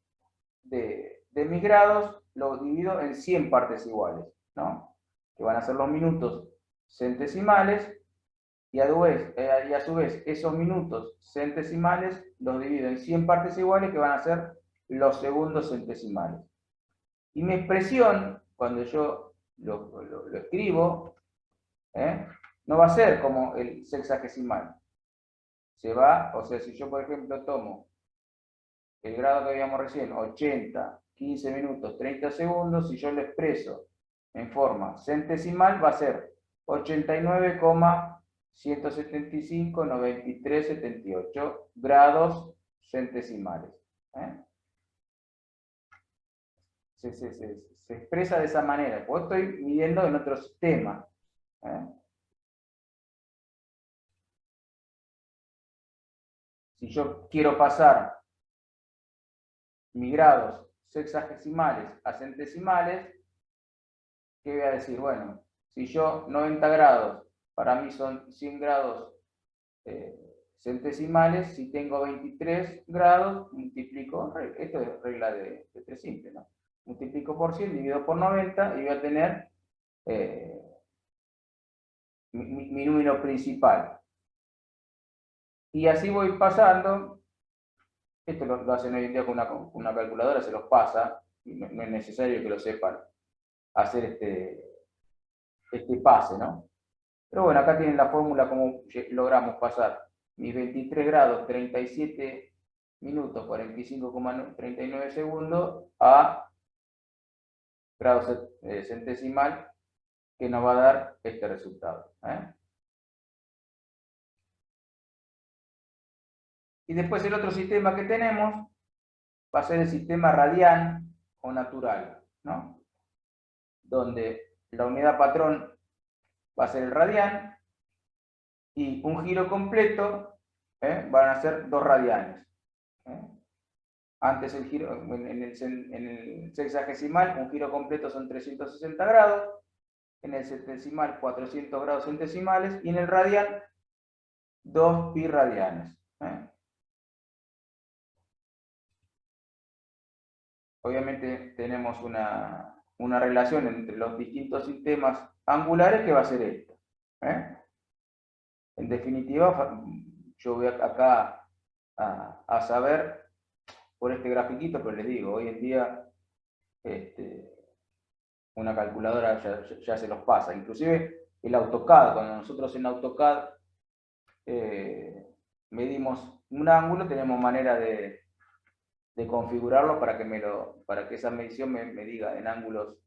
de mis grados lo divido en 100 partes iguales, ¿no? Que van a ser los minutos centesimales, y a su vez esos minutos centesimales los divido en 100 partes iguales, que van a ser los segundos centesimales. Y mi expresión, cuando yo lo escribo, no va a ser como el sexagesimal. O sea, si yo, por ejemplo, tomo el grado que habíamos recién, 80, 15 minutos, 30 segundos, si yo lo expreso en forma centesimal, va a ser 89,175,9378 grados centesimales. Se expresa de esa manera, pues estoy midiendo en otro sistema. Si yo quiero pasar mis grados sexagesimales a centesimales, ¿qué voy a decir? Bueno, si yo 90 grados, para mí son 100 grados centesimales, si tengo 23 grados, multiplico, esto es regla de 3 simple, ¿no? Multiplico por 100, divido por 90 y voy a tener mi número principal. Y así voy pasando. Esto lo hacen hoy en día con una calculadora, se los pasa, y no es necesario que lo sepan hacer este pase, ¿no? Pero bueno, acá tienen la fórmula como logramos pasar mis 23 grados, 37 minutos, 45,39 segundos a grados centesimal, que nos va a dar este resultado. Y después el otro sistema que tenemos va a ser el sistema radial o natural, ¿no? Donde la unidad patrón va a ser el radian y un giro completo van a ser 2 radianes. Antes el giro, en el sexagesimal, un giro completo son 360 grados, en el centesimal 400 grados centesimales y en el radian 2 pi radianes. Obviamente tenemos una relación entre los distintos sistemas angulares que va a ser esta. En definitiva, yo voy acá a saber por este grafiquito, pero les digo, hoy en día una calculadora ya se los pasa. Inclusive el AutoCAD, cuando nosotros en AutoCAD medimos un ángulo, tenemos manera de configurarlo para que esa medición me diga en ángulos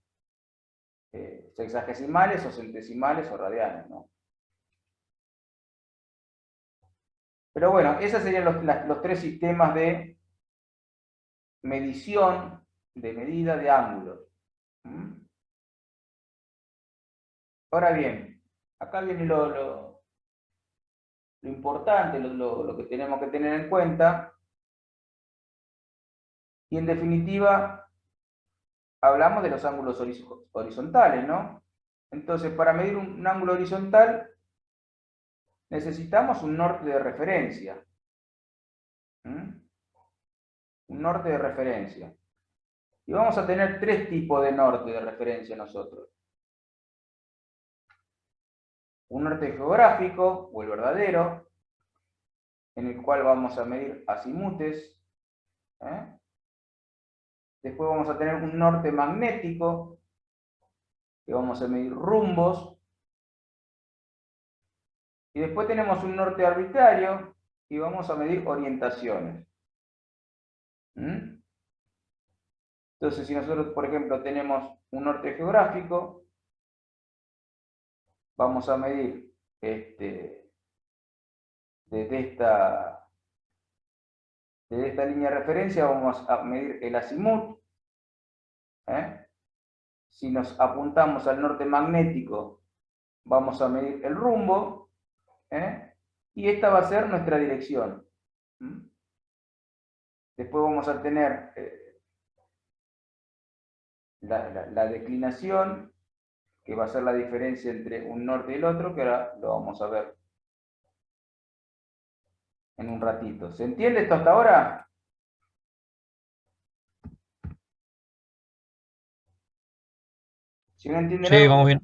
sexagesimales o centesimales o radianes, ¿no? Pero bueno, esos serían los 3 sistemas de medición, de medida de ángulos. Ahora bien, acá viene lo importante, lo que tenemos que tener en cuenta. Y en definitiva, hablamos de los ángulos horizontales, ¿no? Entonces, para medir un ángulo horizontal, necesitamos un norte de referencia. Un norte de referencia. Y vamos a tener 3 tipos de norte de referencia nosotros. Un norte geográfico, o el verdadero, en el cual vamos a medir azimutes. Después vamos a tener un norte magnético, que vamos a medir rumbos. Y después tenemos un norte arbitrario, y vamos a medir orientaciones. Entonces, si nosotros, por ejemplo, tenemos un norte geográfico, vamos a medir desde esta línea de referencia, vamos a medir el azimut. Si nos apuntamos al norte magnético, vamos a medir el rumbo. Y esta va a ser nuestra dirección. Después vamos a tener la declinación, que va a ser la diferencia entre un norte y el otro, que ahora lo vamos a ver en un ratito. ¿Se entiende esto hasta ahora? Si no entienden Sí, algo, vamos bien.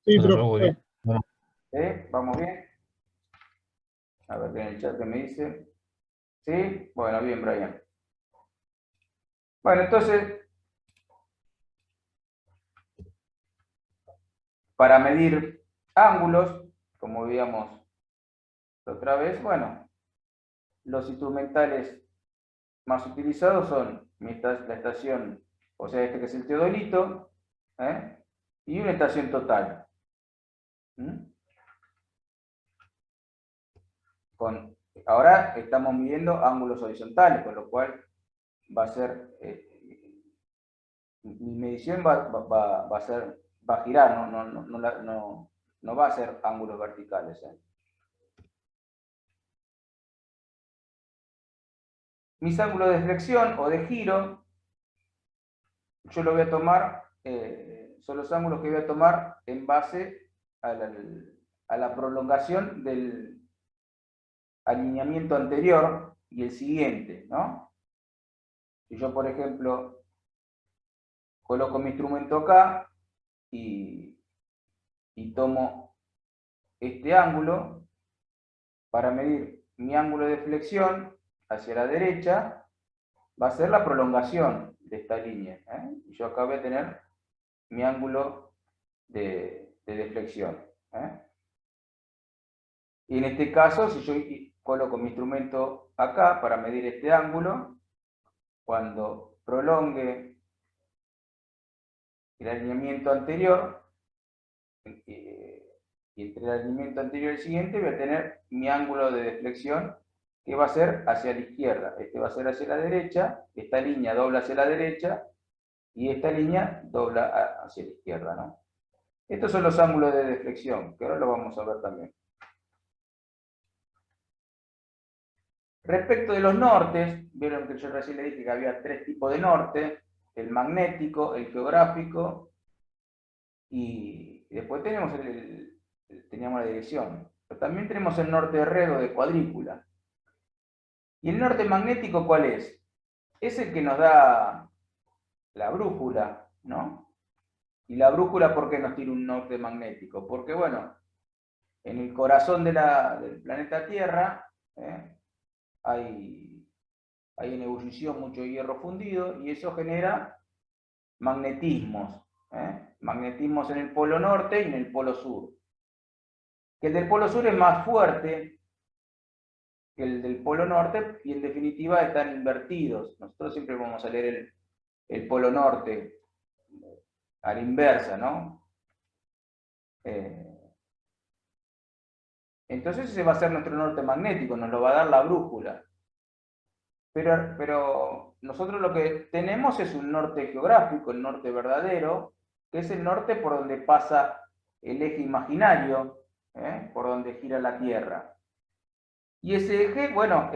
Sí, No, yo voy bien. ¿Vamos bien? A ver, en el chat que me dice. ¿Sí? Bueno, bien, Brian. Bueno, entonces, para medir ángulos, como veíamos la otra vez, bueno, los instrumentales más utilizados son la estación, o sea, este que es el teodolito, y una estación total. Ahora estamos midiendo ángulos horizontales, con lo cual va a ser, mi medición va a girar, no va a ser ángulos verticales. Mis ángulos de flexión o de giro, yo lo voy a tomar, son los ángulos que voy a tomar en base a la prolongación del alineamiento anterior y el siguiente, ¿no? Si yo, por ejemplo, coloco mi instrumento acá y tomo este ángulo para medir mi ángulo de flexión hacia la derecha, va a ser la prolongación de esta línea. Y yo acá voy a tener mi ángulo de deflexión. Y en este caso, si yo coloco mi instrumento acá para medir este ángulo, cuando prolongue el alineamiento anterior, y entre el alineamiento anterior y el siguiente, voy a tener mi ángulo de deflexión, que va a ser hacia la izquierda. Este va a ser hacia la derecha, esta línea dobla hacia la derecha, y esta línea dobla hacia la izquierda, ¿no? Estos son los ángulos de deflexión, que ahora lo vamos a ver también. Respecto de los nortes, vieron que yo recién le dije que había 3 tipos de norte: el magnético, el geográfico, y después teníamos la dirección. Pero también tenemos el norte de red o de cuadrícula. ¿Y el norte magnético cuál es? Es el que nos da la brújula, ¿no? ¿Y la brújula por qué nos tiene un norte magnético? Porque, bueno, en el corazón del planeta Tierra hay en ebullición mucho hierro fundido, y eso genera magnetismos. Magnetismos en el polo norte y en el polo sur. Que el del polo sur es más fuerte que el del polo norte, y en definitiva están invertidos. Nosotros siempre vamos a leer el polo norte a la inversa, ¿no? Entonces ese va a ser nuestro norte magnético, nos lo va a dar la brújula. Pero nosotros lo que tenemos es un norte geográfico, el norte verdadero, que es el norte por donde pasa el eje imaginario, por donde gira la Tierra. Y ese eje, bueno,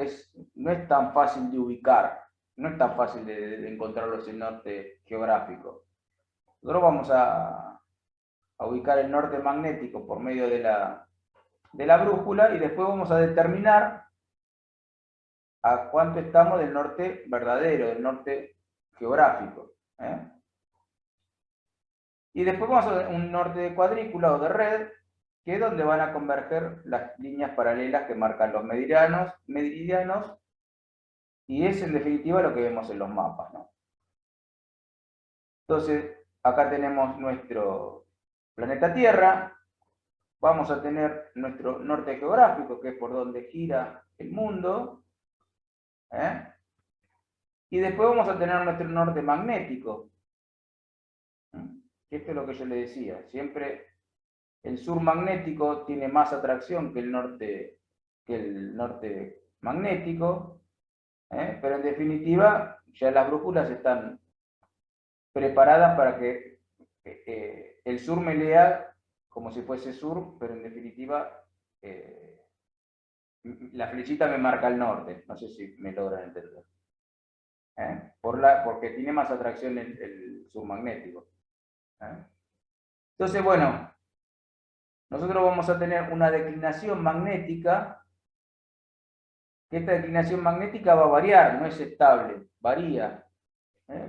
no es tan fácil de ubicar, no es tan fácil de encontrarlo, ese norte geográfico. Nosotros vamos a ubicar el norte magnético por medio de la brújula, y después vamos a determinar a cuánto estamos del norte verdadero, del norte geográfico. Y después vamos a un norte de cuadrícula o de red, que es donde van a converger las líneas paralelas que marcan los meridianos, y es en definitiva lo que vemos en los mapas, ¿no? Entonces, acá tenemos nuestro planeta Tierra, vamos a tener nuestro norte geográfico, que es por donde gira el mundo, y después vamos a tener nuestro norte magnético. Esto es lo que yo le decía, siempre el sur magnético tiene más atracción que el norte magnético, pero en definitiva ya las brújulas están preparadas para que el sur me lea como si fuese sur, pero en definitiva la flechita me marca el norte. No sé si me logran entender. Porque tiene más atracción el sur magnético. Entonces, bueno, nosotros vamos a tener una declinación magnética, que esta declinación magnética va a variar, no es estable, varía.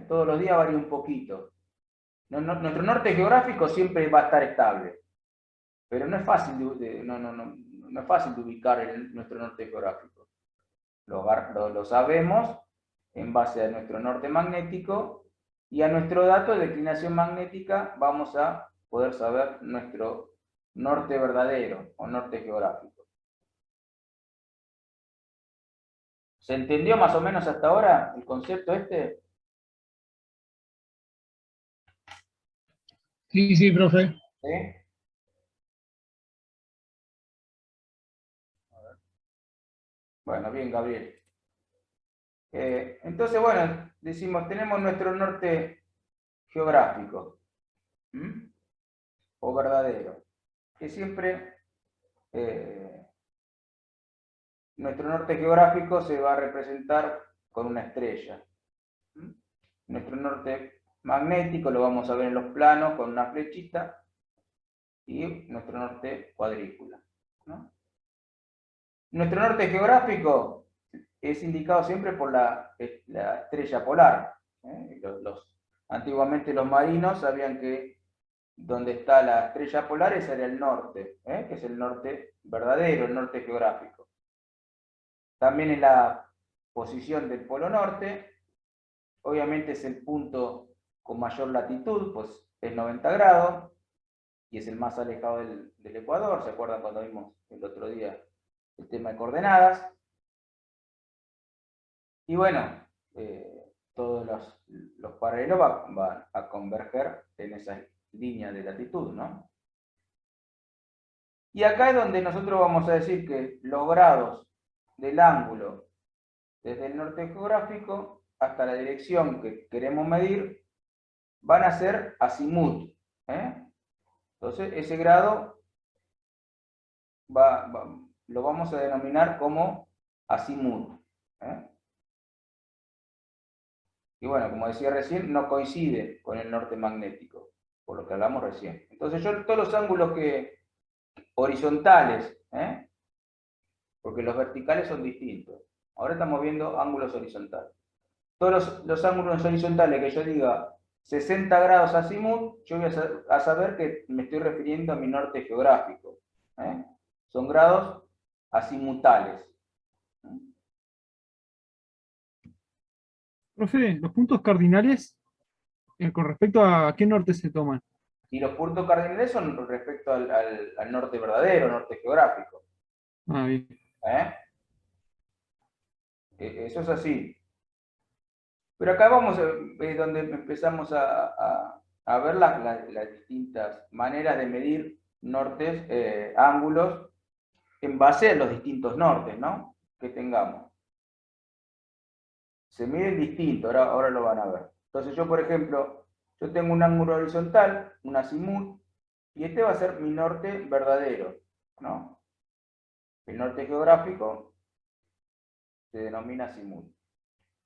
Todos los días varía un poquito. Nuestro norte geográfico siempre va a estar estable, pero no es fácil no es fácil de ubicar nuestro norte geográfico. Lo sabemos en base a nuestro norte magnético, y a nuestro dato de declinación magnética vamos a poder saber nuestro norte verdadero o norte geográfico. ¿Se entendió más o menos hasta ahora el concepto este? Sí, sí, profe. ¿Sí? Bueno, bien, Gabriel. Entonces, bueno, decimos, tenemos nuestro norte geográfico, ¿m? O verdadero, que siempre nuestro norte geográfico se va a representar con una estrella. ¿M? Nuestro norte magnético lo vamos a ver en los planos con una flechita y nuestro norte cuadrícula, ¿no? Nuestro norte geográfico es indicado siempre por la estrella polar. Antiguamente los marinos sabían que donde está la estrella polar ese era el norte, que es el norte verdadero, el norte geográfico. También en la posición del polo norte, obviamente es el punto con mayor latitud, pues es 90 grados, y es el más alejado del Ecuador. ¿Se acuerdan cuando vimos el otro día el tema de coordenadas? Y bueno, todos los paralelos van a converger en esa línea de latitud, ¿no? Y acá es donde nosotros vamos a decir que los grados del ángulo desde el norte geográfico hasta la dirección que queremos medir van a ser azimut. Entonces, ese grado lo vamos a denominar como azimut. Y bueno, como decía recién, no coincide con el norte magnético, por lo que hablamos recién. Entonces yo todos los ángulos horizontales, porque los verticales son distintos. Ahora estamos viendo ángulos horizontales. Todos los ángulos horizontales que yo diga 60 grados azimut, yo voy a saber que me estoy refiriendo a mi norte geográfico. Son grados azimutales. Profe, los puntos cardinales, con respecto a qué norte se toman. Y los puntos cardinales son respecto al norte verdadero, norte geográfico. Ah, bien. Eso es así. Pero acá vamos donde empezamos a ver las distintas maneras de medir nortes, ángulos, en base a los distintos nortes, ¿no?, que tengamos. Se miden distinto, ahora lo van a ver. Entonces yo, por ejemplo, yo tengo un ángulo horizontal, un azimut, y este va a ser mi norte verdadero, ¿no? El norte geográfico se denomina azimut.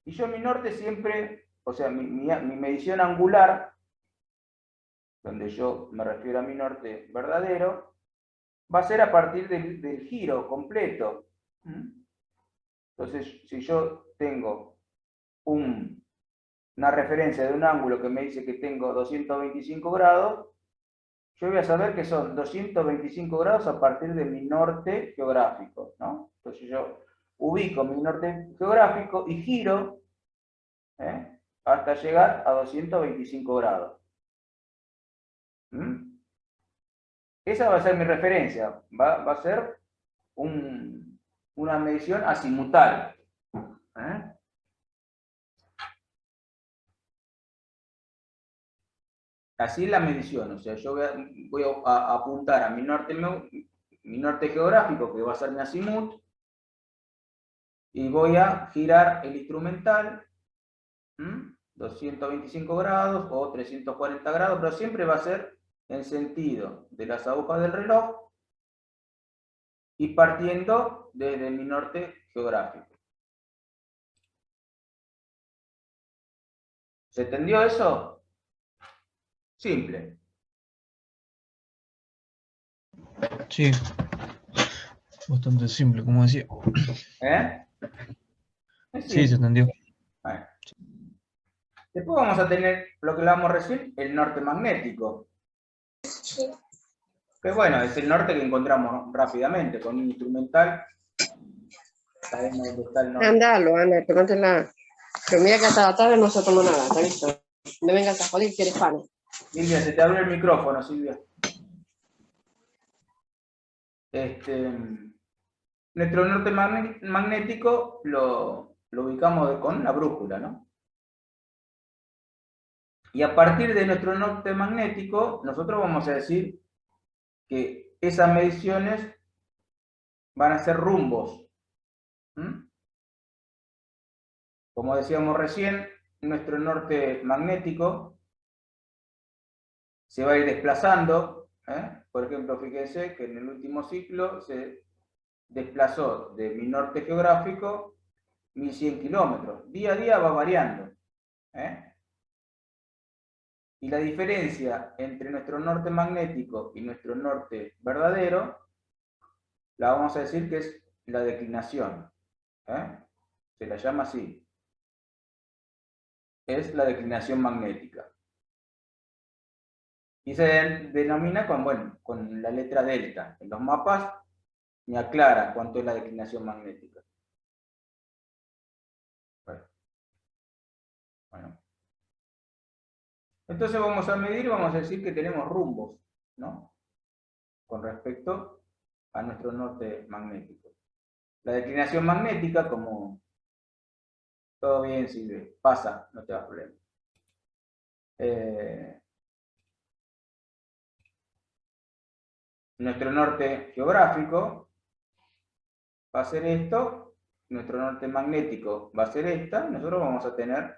Y yo mi norte siempre, o sea, mi medición angular, donde yo me refiero a mi norte verdadero, va a ser a partir del giro completo. Entonces, si yo tengo una referencia de un ángulo que me dice que tengo 225 grados, yo voy a saber que son 225 grados a partir de mi norte geográfico, ¿no? Entonces yo ubico mi norte geográfico y giro hasta llegar a 225 grados. Esa va a ser mi referencia, va a ser una medición azimutal. Así es la medición, o sea, yo voy a apuntar a mi norte geográfico, que va a ser mi azimut, y voy a girar el instrumental 225 grados o 340 grados, pero siempre va a ser en sentido de las agujas del reloj y partiendo desde mi norte geográfico. ¿Se entendió eso? Simple. Sí, bastante simple, como decía. Sí, se entendió. Bueno. Después vamos a tener lo que hablamos recién, el norte magnético. Que bueno, es el norte que encontramos rápidamente con un instrumental. Sabemos dónde está el norte. Andalo, Ana, tómatela. Pero mira que hasta la tarde no se tomó nada, ¿está visto? No vengas a joder que eres pana. Silvia, se te abrió el micrófono, Silvia. Nuestro norte magnético lo lo ubicamos con la brújula, ¿no? Y a partir de nuestro norte magnético, nosotros vamos a decir que esas mediciones van a ser rumbos. Como decíamos recién, nuestro norte magnético se va a ir desplazando. Por ejemplo, fíjense que en el último ciclo se desplazó de mi norte geográfico 1100 kilómetros. Día a día va variando. Y la diferencia entre nuestro norte magnético y nuestro norte verdadero, la vamos a decir que es la declinación. Se la llama así. Es la declinación magnética. Y se denomina con la letra delta. En los mapas me aclara cuánto es la declinación magnética. Bueno. Entonces vamos a medir, vamos a decir que tenemos rumbos, ¿no? Con respecto a nuestro norte magnético. La declinación magnética, como todo bien, Silvia, pasa, no te da problema. Nuestro norte geográfico va a ser esto, nuestro norte magnético va a ser esta, y nosotros vamos a tener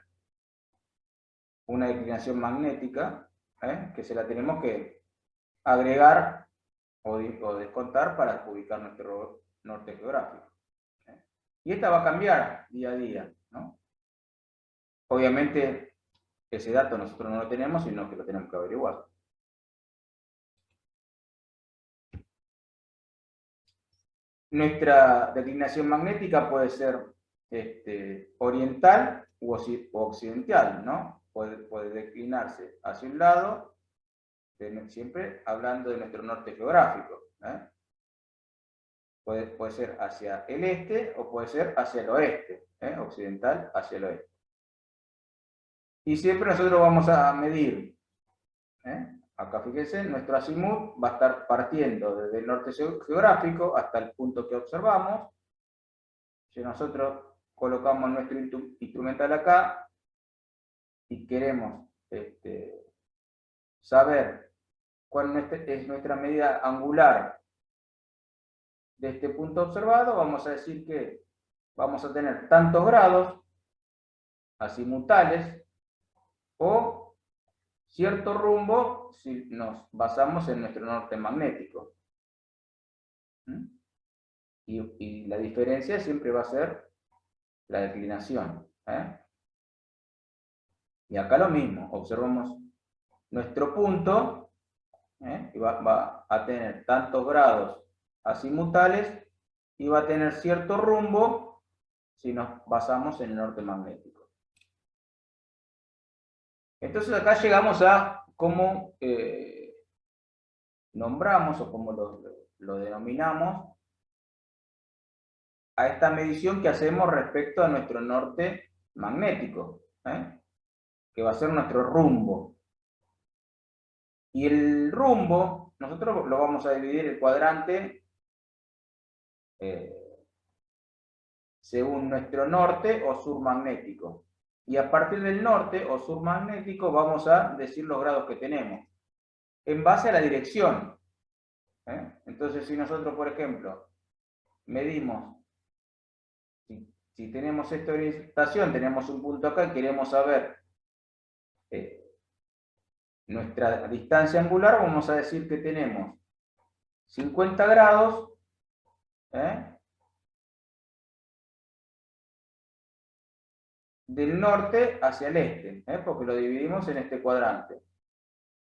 una declinación magnética, que se la tenemos que agregar o descontar para ubicar nuestro norte geográfico. Y esta va a cambiar día a día, ¿no? Obviamente, ese dato nosotros no lo tenemos, sino que lo tenemos que averiguar. Nuestra declinación magnética puede ser oriental u occidental, ¿no? Puede declinarse hacia un lado, siempre hablando de nuestro norte geográfico. Puede ser hacia el este o puede ser hacia el oeste, occidental hacia el oeste. Y siempre nosotros vamos a medir, acá fíjense, nuestro azimut va a estar partiendo desde el norte geográfico hasta el punto que observamos. Si nosotros colocamos nuestro instrumental acá y queremos saber cuál es nuestra medida angular de este punto observado, vamos a decir que vamos a tener tantos grados azimutales o cierto rumbo si nos basamos en nuestro norte magnético. Y la diferencia siempre va a ser la declinación. Y acá lo mismo, observamos nuestro punto, y va a tener tantos grados azimutales y va a tener cierto rumbo si nos basamos en el norte magnético. Entonces acá llegamos a cómo nombramos o cómo lo denominamos a esta medición que hacemos respecto a nuestro norte magnético, que va a ser nuestro rumbo. Y el rumbo, nosotros lo vamos a dividir el cuadrante según nuestro norte o sur magnético. Y a partir del norte o sur magnético vamos a decir los grados que tenemos, en base a la dirección. Entonces, si nosotros, por ejemplo, medimos, si tenemos esta orientación, tenemos un punto acá y queremos saber nuestra distancia angular, vamos a decir que tenemos 50 grados del norte hacia el este, porque lo dividimos en este cuadrante.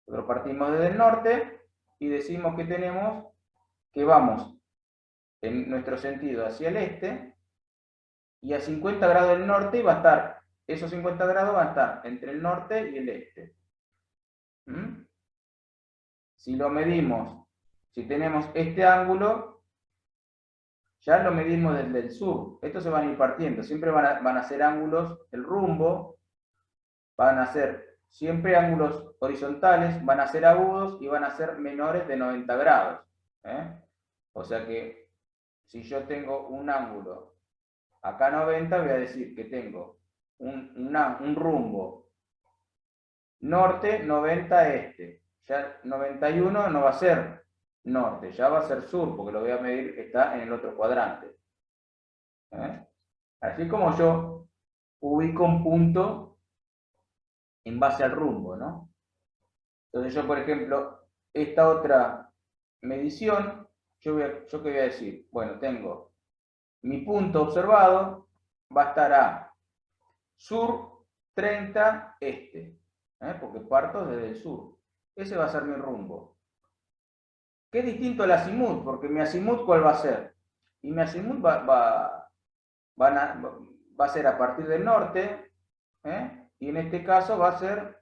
Nosotros partimos desde el norte y decimos que vamos en nuestro sentido hacia el este, y a 50 grados del norte va a estar, esos 50 grados van a estar entre el norte y el este. Si lo medimos, si tenemos este ángulo, ya lo medimos desde el sur. Estos se van a ir partiendo, siempre van a ser ángulos, el rumbo, van a ser siempre ángulos horizontales, van a ser agudos y van a ser menores de 90 grados. O sea que si yo tengo un ángulo Acá 90 voy a decir que tengo un rumbo norte, 90 este. Ya 91 no va a ser norte, ya va a ser sur, porque lo voy a medir que está en el otro cuadrante. Así como yo ubico un punto en base al rumbo, ¿no? Entonces yo, por ejemplo, esta otra medición, yo qué voy a decir, bueno, tengo mi punto observado, va a estar a sur 30 este, porque parto desde el sur. Ese va a ser mi rumbo. ¿Qué es distinto al azimut? Porque mi azimut, ¿cuál va a ser? Y mi azimut va a ser a partir del norte, y en este caso va a ser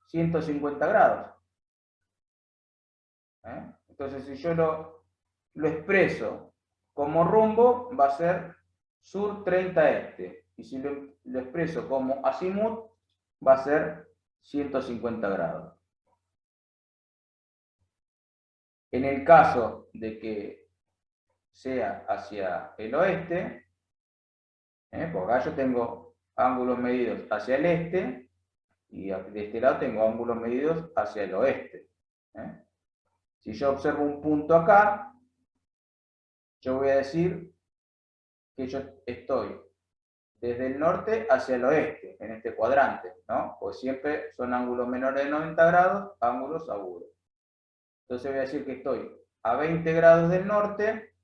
150 grados. Entonces, si yo lo expreso como rumbo, va a ser sur 30 este. Y si lo expreso como azimut, va a ser 150 grados. En el caso de que sea hacia el oeste, porque acá yo tengo ángulos medidos hacia el este, y de este lado tengo ángulos medidos hacia el oeste. Si yo observo un punto acá, yo voy a decir que yo estoy desde el norte hacia el oeste, en este cuadrante, ¿no? Pues siempre son ángulos menores de 90 grados, ángulos agudos. Entonces voy a decir que estoy a 20 grados del norte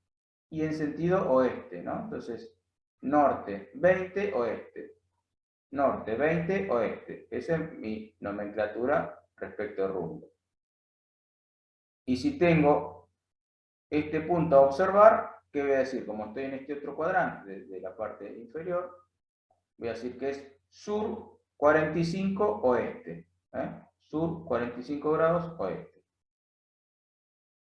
y en sentido oeste, ¿no? Entonces, norte, 20, oeste. Norte, 20, oeste. Esa es mi nomenclatura respecto al rumbo. Y si tengo este punto a observar, ¿qué voy a decir? Como estoy en este otro cuadrante de la parte inferior, voy a decir que es sur 45 oeste. Sur 45 grados oeste.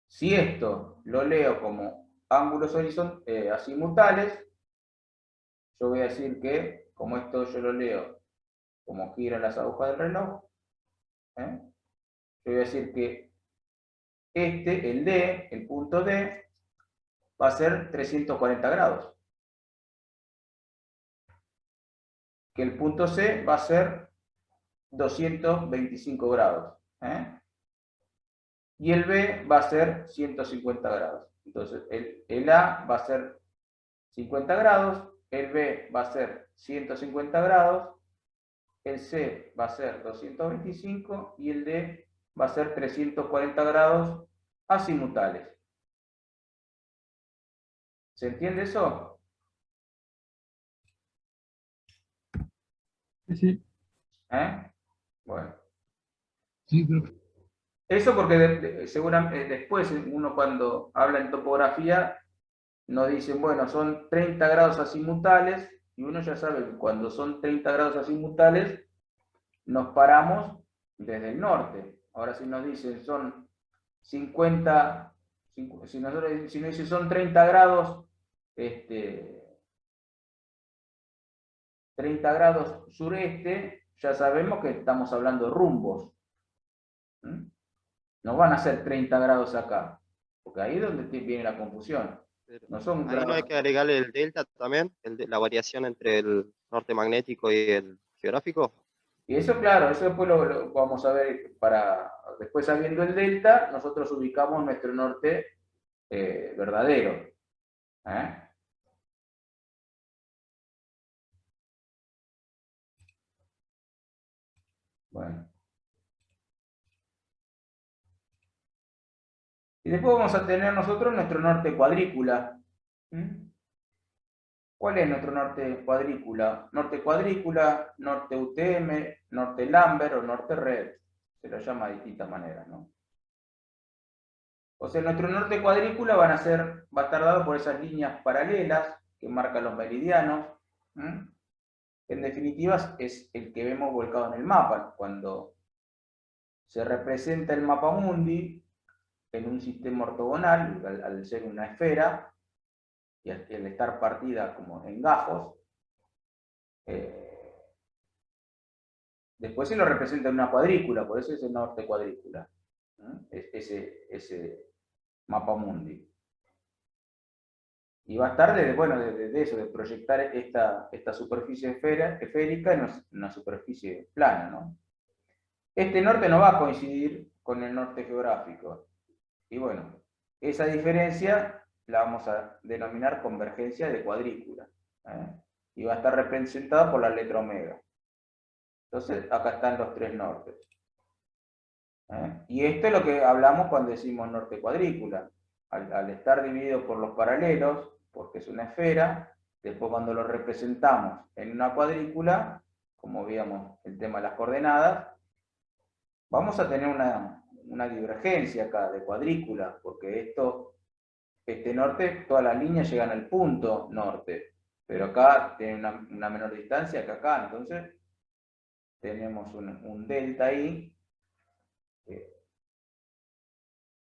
Si esto lo leo como ángulos azimutales, yo voy a decir que, como esto yo lo leo como giran las agujas del reloj, yo voy a decir que el D, el punto D, va a ser 340 grados. Que el punto C va a ser 225 grados. Y el B va a ser 150 grados. Entonces, el A va a ser 50 grados, el B va a ser 150 grados, el C va a ser 225 y el D va a ser 340 grados azimutales. ¿Se entiende eso? Sí. Bueno. Sí, profe. Eso porque seguramente después uno cuando habla en topografía nos dicen, bueno, son 30 grados azimutales y uno ya sabe que cuando son 30 grados azimutales nos paramos desde el norte. Ahora si nos dicen son 50, si nos dicen son 30 grados, 30 grados sureste, ya sabemos que estamos hablando de rumbos. No van a ser 30 grados acá, porque ahí es donde viene la confusión. No son Ahí grados. no hay que agregarle el delta también, la variación entre el norte magnético y el geográfico. Y eso, claro, eso después lo vamos a ver después sabiendo el delta, nosotros ubicamos nuestro norte verdadero. Bueno. Y después vamos a tener nosotros nuestro norte cuadrícula. ¿Cuál es nuestro norte cuadrícula? Norte cuadrícula, norte UTM, norte Lambert o norte Red. Se lo llama de distintas maneras, ¿no? O sea, nuestro norte cuadrícula va a estar dado por esas líneas paralelas que marcan los meridianos. En definitiva, es el que vemos volcado en el mapa. Cuando se representa el mapa mundi en un sistema ortogonal, al ser una esfera, y al estar partida como en gajos, después se lo representa en una cuadrícula, por eso es el norte cuadrícula, ese mapa mundi. Y va a estar de eso, de proyectar esta superficie esférica en una superficie plana, ¿no? Este norte no va a coincidir con el norte geográfico. Y bueno, esa diferencia la vamos a denominar convergencia de cuadrícula. Y va a estar representada por la letra omega. Entonces, acá están los tres nortes. Y esto es lo que hablamos cuando decimos norte cuadrícula. Al estar dividido por los paralelos, porque es una esfera, después cuando lo representamos en una cuadrícula, como veíamos el tema de las coordenadas, vamos a tener una divergencia acá de cuadrícula, porque este norte, todas las líneas llegan al punto norte, pero acá tiene una menor distancia que acá, entonces tenemos un delta ahí, que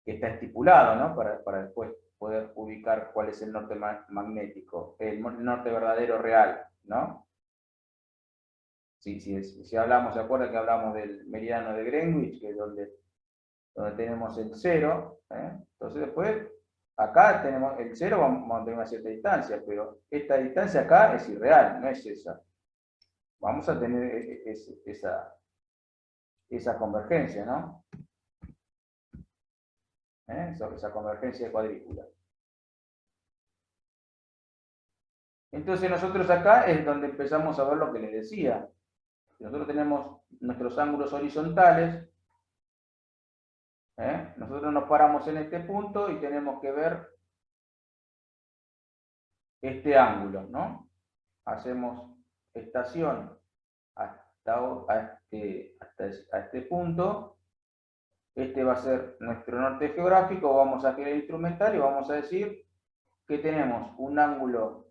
está estipulado, ¿no? Para después poder ubicar cuál es el norte magnético, el norte verdadero real, ¿no? Si hablamos, ¿se acuerdan que hablamos del meridiano de Greenwich, que es donde tenemos el 0? Entonces después, acá tenemos el 0, vamos a tener una cierta distancia, pero esta distancia acá es irreal, no es esa. Vamos a tener esa convergencia, ¿no? Esa convergencia de cuadrícula. Entonces nosotros acá es donde empezamos a ver lo que les decía. Nosotros tenemos nuestros ángulos horizontales. Nosotros nos paramos en este punto y tenemos que ver este ángulo, ¿no? Hacemos estación hasta este punto. Este va a ser nuestro norte geográfico. Vamos a girar el instrumental y vamos a decir que tenemos un ángulo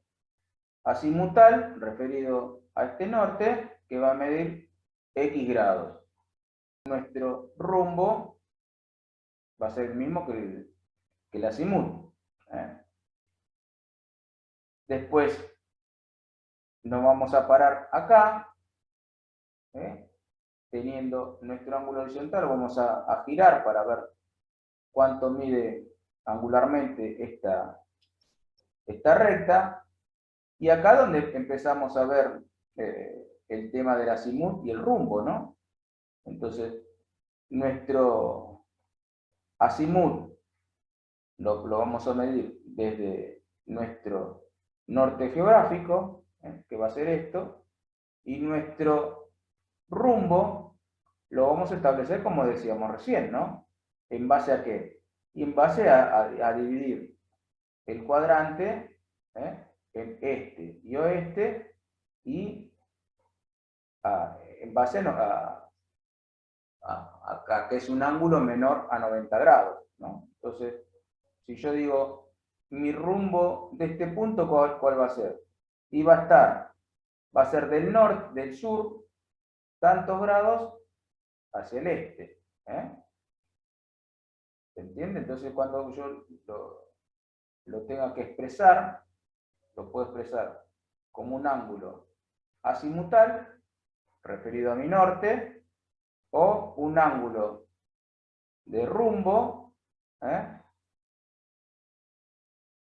azimutal referido a este norte que va a medir X grados. Nuestro rumbo va a ser el mismo que el azimut. Después nos vamos a parar acá, teniendo nuestro ángulo horizontal, vamos a girar para ver cuánto mide angularmente esta recta, y acá donde empezamos a ver el tema del azimut y el rumbo, ¿no? Entonces, nuestro azimut lo vamos a medir desde nuestro norte geográfico, que va a ser esto, y nuestro rumbo lo vamos a establecer como decíamos recién, ¿no? ¿En base a qué? Y en base a dividir el cuadrante en este y oeste, y en base a que es un ángulo menor a 90 grados, ¿no? Entonces, si yo digo, mi rumbo de este punto, ¿cuál va a ser? Y va a ser del norte, del sur, tantos grados hacia el este. ¿Se entiende? Entonces, cuando yo lo tenga que expresar, lo puedo expresar como un ángulo azimutal, referido a mi norte, o un ángulo de rumbo,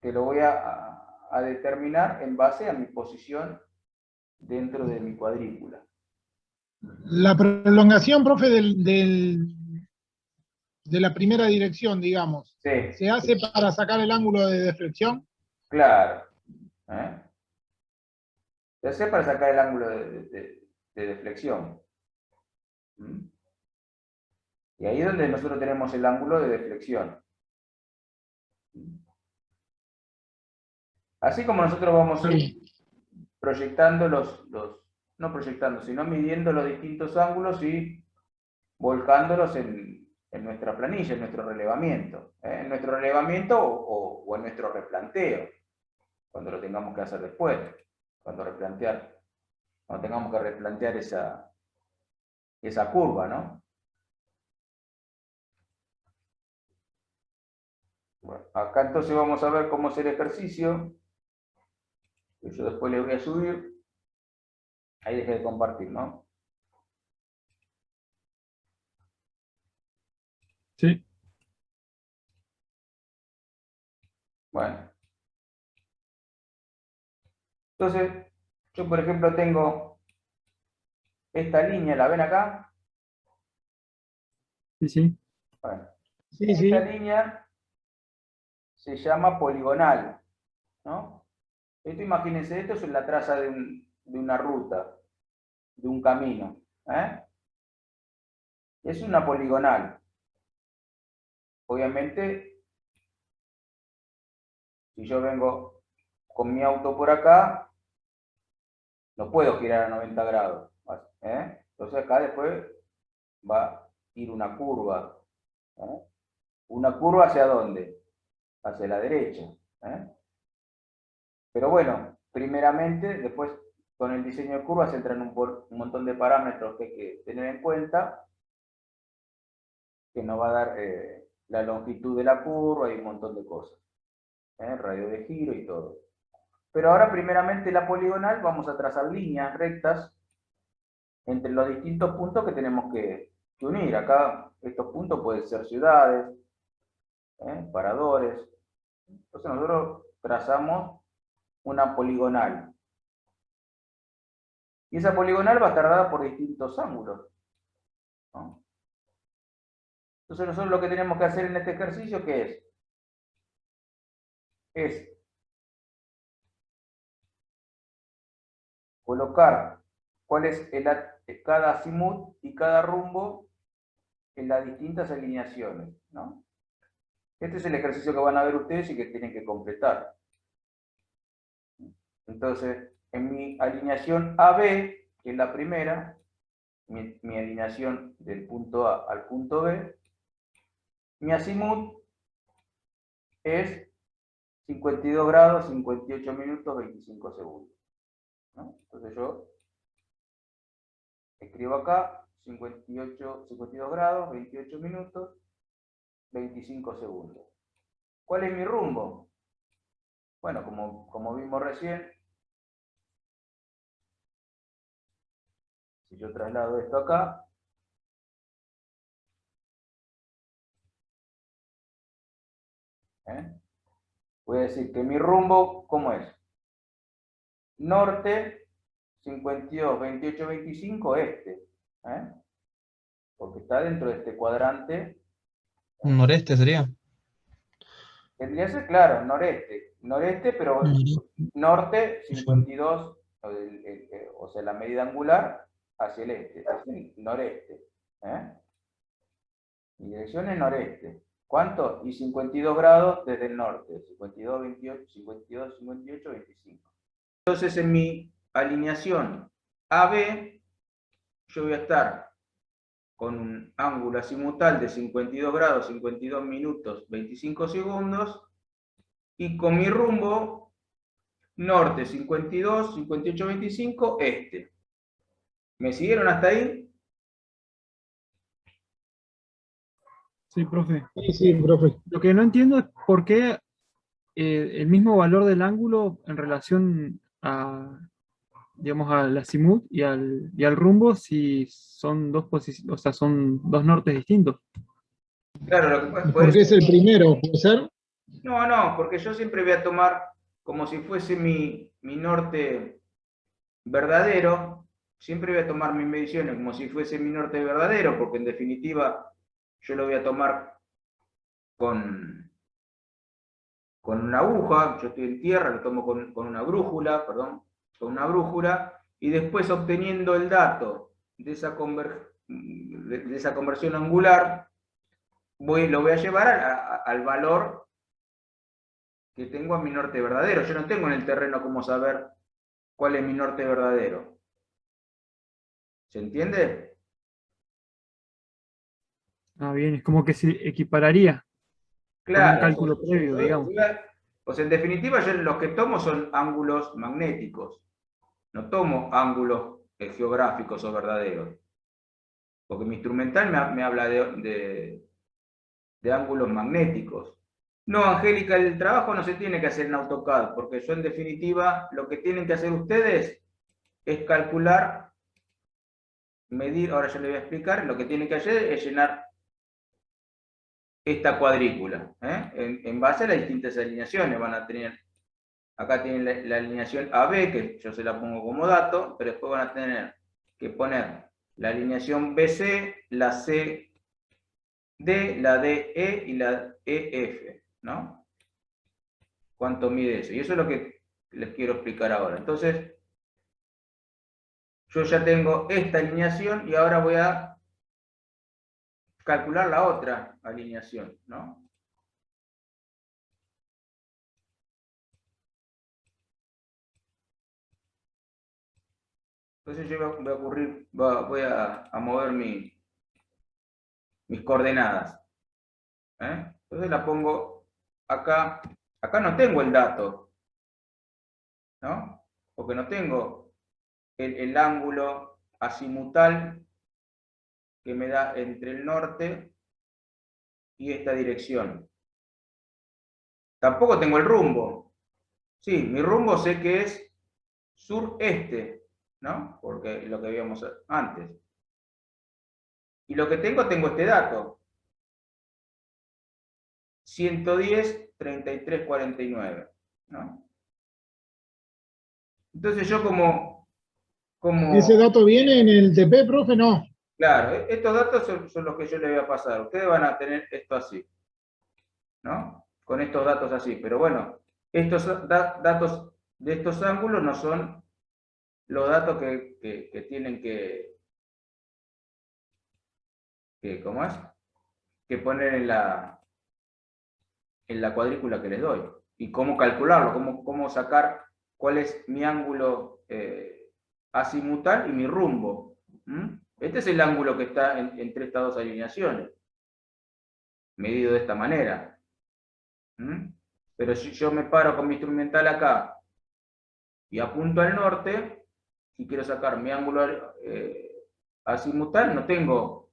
que lo voy a determinar en base a mi posición dentro de mi cuadrícula. La prolongación, profe, de la primera dirección, digamos, Sí, ¿se hace para sacar el ángulo de deflexión? claro. Se hace para sacar el ángulo de deflexión. Y ahí es donde nosotros tenemos el ángulo de deflexión. Así como nosotros vamos a ir proyectando no proyectando, sino midiendo los distintos ángulos y volcándolos en nuestra planilla, en nuestro relevamiento. En nuestro relevamiento o en nuestro replanteo, cuando lo tengamos que hacer después, cuando tengamos que replantear esa curva, ¿no? Bueno, acá entonces vamos a ver cómo es el ejercicio, que yo después le voy a subir. Ahí dejé de compartir, ¿no? Sí. Bueno. Entonces, yo por ejemplo tengo esta línea, ¿la ven acá? Sí, sí. Bueno, Sí, sí. esta línea se llama poligonal, ¿no? Esto, imagínense, esto es la traza de una ruta, de un camino, ¿eh? Es una poligonal. Obviamente, si yo vengo con mi auto por acá, no puedo girar a 90 grados, ¿eh? Entonces acá después va a ir una curva, ¿eh? ¿Una curva hacia dónde? Hacia la derecha, ¿eh? Pero bueno, primeramente, después con el diseño de curvas entran un montón de parámetros que hay que tener en cuenta, que nos va a dar la longitud de la curva y un montón de cosas, radio de giro y todo. Pero ahora primeramente la poligonal vamos a trazar líneas rectas entre los distintos puntos que tenemos que unir. Acá estos puntos pueden ser ciudades, paradores. Entonces nosotros trazamos una poligonal. Y esa poligonal va a estar dada por distintos ángulos, ¿no? Entonces nosotros lo que tenemos que hacer en este ejercicio, ¿qué es colocar cuál es cada azimut y cada rumbo en las distintas alineaciones, ¿no? Este es el ejercicio que van a ver ustedes y que tienen que completar. Entonces, en mi alineación AB, que es la primera, mi alineación del punto A al punto B, mi azimut es 52 grados, 58 minutos, 25 segundos, ¿no? Entonces yo escribo acá 52 grados, 28 minutos, 25 segundos. ¿Cuál es mi rumbo? Bueno, como vimos recién, si yo traslado esto acá, voy a decir que mi rumbo, ¿cómo es? Norte, 52, 28, 25, este. Porque está dentro de este cuadrante. ¿Noreste sería? Tendría que ser, claro, noreste. Noreste, pero norte, 52, o sea, la medida angular hacia el este. Es el noreste. Mi dirección es noreste. ¿Cuánto? Y 52 grados desde el norte. 52, 28, 52, 58, 25. Entonces, en mi alineación AB, yo voy a estar con un ángulo azimutal de 52 grados, 52 minutos, 25 segundos, y con mi rumbo norte, 52, 58, 25, este. ¿Me siguieron hasta ahí? Sí, profe. Sí, sí, profe. Lo que no entiendo es por qué el mismo valor del ángulo en relación a, digamos, al azimut y al rumbo, si son dos posiciones, o sea, son dos nortes distintos. Claro, lo que pasa ¿Por qué es el primero? ¿Puede ser? No, porque yo siempre voy a tomar como si fuese mi norte verdadero, siempre voy a tomar mis mediciones como si fuese mi norte verdadero, porque en definitiva yo lo voy a tomar con una aguja, yo estoy en tierra, lo tomo con una brújula, perdón, con una brújula, y después obteniendo el dato de esa conversión angular, lo voy a llevar al valor que tengo a mi norte verdadero. Yo no tengo en el terreno cómo saber cuál es mi norte verdadero. ¿Se entiende? Ah, bien, es como que se equipararía Claro. con un cálculo previo, digamos. O sea, en definitiva, yo los que tomo son ángulos magnéticos. No tomo ángulos geográficos o verdaderos. Porque mi instrumental me habla de ángulos magnéticos. No, Angélica, el trabajo no se tiene que hacer en AutoCAD, porque yo en definitiva lo que tienen que hacer ustedes es calcular, medir, ahora yo les voy a explicar, lo que tienen que hacer es llenar esta cuadrícula, en base a las distintas alineaciones van a tener Acá tienen la alineación AB, que yo se la pongo como dato, pero después van a tener que poner la alineación BC, la CD, la DE y la EF, ¿no? ¿Cuánto mide eso? Y eso es lo que les quiero explicar ahora. Entonces, yo ya tengo esta alineación y ahora voy a calcular la otra alineación, ¿no? Entonces yo voy a mover mis coordenadas. Entonces la pongo acá. Acá no tengo el dato, ¿no? Porque no tengo el ángulo azimutal que me da entre el norte y esta dirección. Tampoco tengo el rumbo. Sí, mi rumbo sé que es sureste, ¿no? Porque lo que habíamos antes. Y lo que tengo este dato. 110, 33, 49, ¿no? Entonces yo como... ¿Ese dato viene en el TP, profe? No. Claro, estos datos son los que yo les voy a pasar. Ustedes van a tener esto así, ¿no? Con estos datos así. Pero bueno, estos datos de estos ángulos no son los datos que tienen ¿cómo es? Que poner en la cuadrícula que les doy. Y cómo calcularlo, cómo sacar cuál es mi ángulo azimutal y mi rumbo. Este es el ángulo que está entre estas dos alineaciones, medido de esta manera. Pero si yo me paro con mi instrumental acá y apunto al norte, y quiero sacar mi ángulo azimutal, no tengo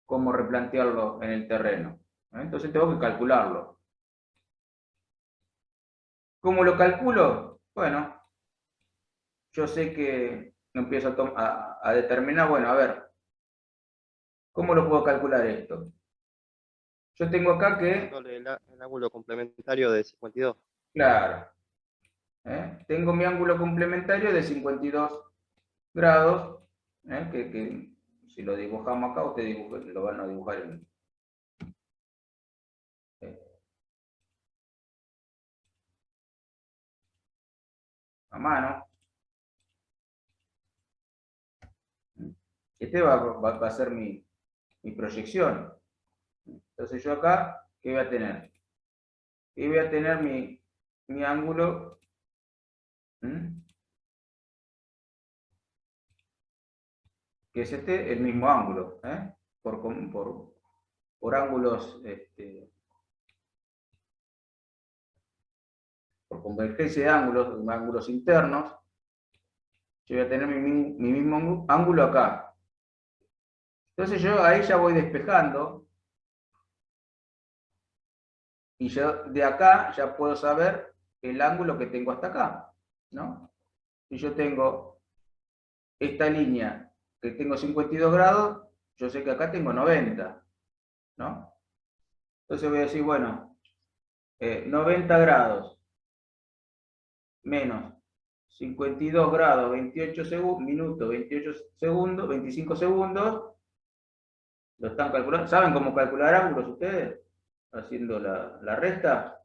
cómo replantearlo en el terreno. Entonces tengo que calcularlo. ¿Cómo lo calculo? Bueno, yo sé que empiezo a determinar, bueno, a ver, ¿cómo lo puedo calcular esto? Yo tengo acá que... El ángulo complementario de 52. Claro. Tengo mi ángulo complementario de 52 grados, que si lo dibujamos acá, ustedes lo van a dibujar a mano. Este va a ser mi proyección. Entonces yo acá, ¿qué voy a tener? Y voy a tener mi ángulo, que es el mismo ángulo, por ángulos, por convergencia de ángulos internos, yo voy a tener mi mismo ángulo acá. Entonces yo ahí ya voy despejando, y yo de acá ya puedo saber el ángulo que tengo hasta acá, ¿no? Si yo tengo esta línea que tengo 52 grados, yo sé que acá tengo 90, ¿no? Entonces voy a decir, bueno, 90 grados menos 52 grados, 28 minutos, 28 segundos, 25 segundos, lo están calculando. ¿Saben cómo calcular ángulos ustedes? Haciendo la resta.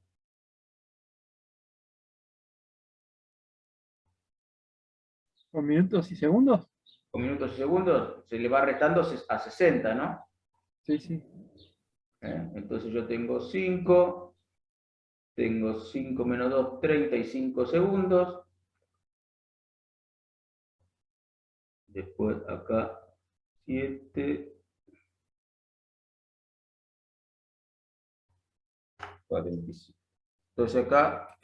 ¿Con minutos y segundos? Con minutos y segundos se le va restando a 60, ¿no? Sí, sí. Entonces yo tengo 5 menos 2, 35 segundos. Después acá 7, 45. Entonces acá,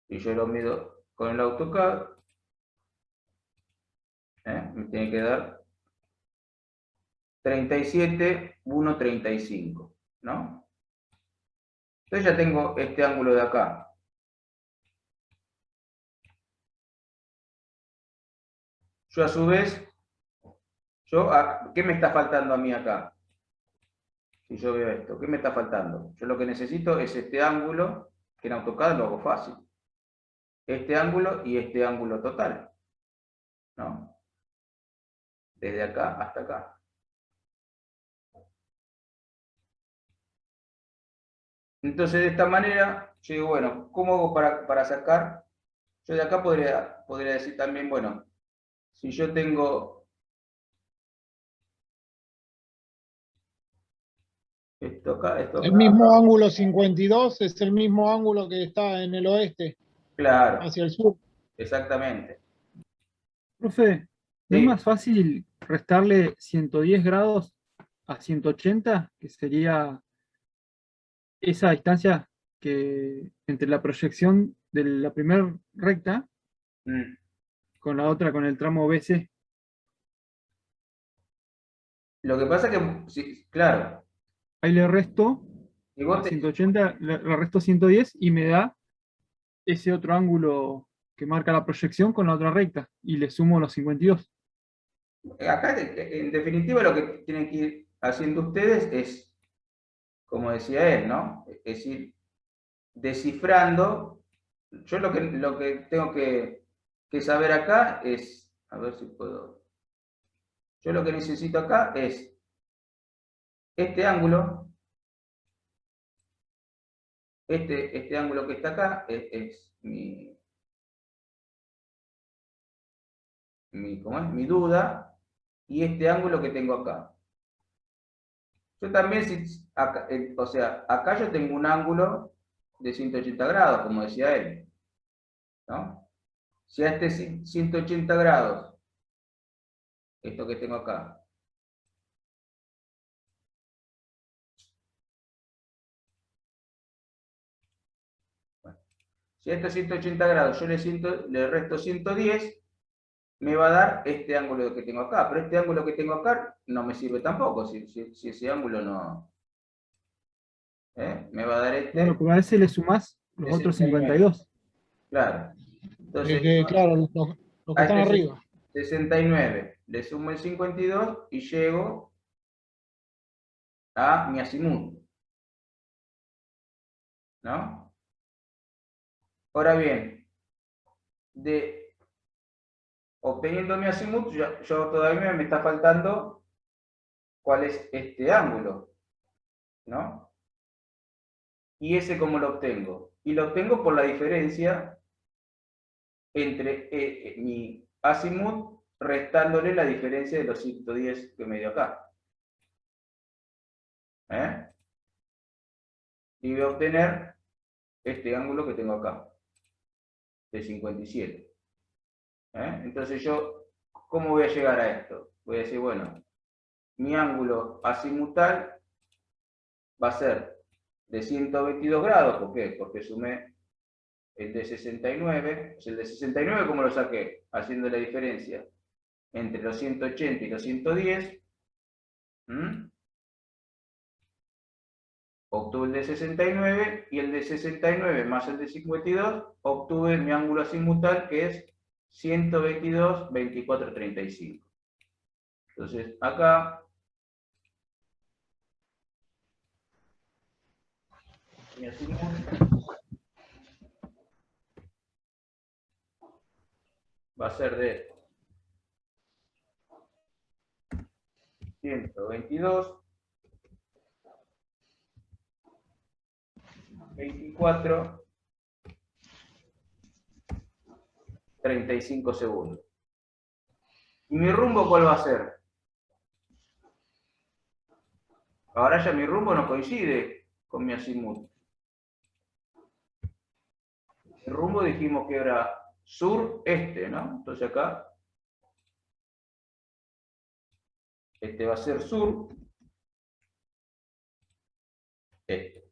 si yo lo mido con el AutoCAD, me tiene que dar 37, 1, 35, ¿no? Entonces ya tengo este ángulo de acá. Yo a su vez, ¿qué me está faltando a mí acá? Si yo veo esto, ¿qué me está faltando? Yo lo que necesito es este ángulo, que en AutoCAD lo hago fácil. este ángulo y este ángulo total, ¿no? Desde acá hasta acá. Entonces, de esta manera, yo digo, bueno, ¿cómo hago para sacar? Yo de acá podría decir también, bueno, si yo tengo esto acá, El mismo ángulo 52 es el mismo ángulo que está en el oeste, claro, hacia el sur. exactamente. Profe, ¿no es Sí. más fácil restarle 110 grados a 180, que sería esa distancia que entre la proyección de la primera recta Mm. con la otra, con el tramo BC? Lo que pasa que, sí, claro, Ahí le resto si vos a 180, le resto 110 y me da ese otro ángulo que marca la proyección con la otra recta y le sumo los 52. acá en definitiva lo que tienen que ir haciendo ustedes es, como decía él, ¿no? Es decir, descifrando. Yo lo que tengo que saber acá es, a ver si puedo. Yo lo que necesito acá es este ángulo, este ángulo que está acá es ¿cómo es? Mi duda, y este ángulo que tengo acá. Yo también, o sea, acá yo tengo un ángulo de 180 grados, como decía él, ¿no? Si a este 180 grados, esto que tengo acá, bueno, si a este 180 grados yo le resto 110, me va a dar este ángulo que tengo acá, pero este ángulo que tengo acá no me sirve tampoco, si ese ángulo no... me va a dar este... Claro, porque a ese le sumás los otros 52. Claro. Entonces, Claro, los que están arriba. 69, le sumo el 52 y llego a mi azimut, ¿no? Ahora bien, obteniendo mi azimut, yo todavía me está faltando cuál es este ángulo, ¿no? Y ese cómo lo obtengo. Y lo obtengo por la diferencia entre mi azimut restándole la diferencia de los 110 que me dio acá. Y voy a obtener este ángulo que tengo acá, de 57. Entonces yo, ¿cómo voy a llegar a esto? Voy a decir, bueno, mi ángulo azimutal va a ser de 122 grados. ¿Por qué? Porque sumé el de 69. El de 69, ¿cómo lo saqué? Haciendo la diferencia entre los 180 y los 110. Obtuve el de 69 y el de 69 más el de 52, obtuve mi ángulo azimutal que es 122, 24, 35. Entonces, acá mi azimut va a ser de 122, 24, 35 segundos. ¿Y mi rumbo cuál va a ser? Ahora ya mi rumbo no coincide con mi azimut. El rumbo dijimos que era sur-este, ¿no? Entonces acá, este va a ser sur, este.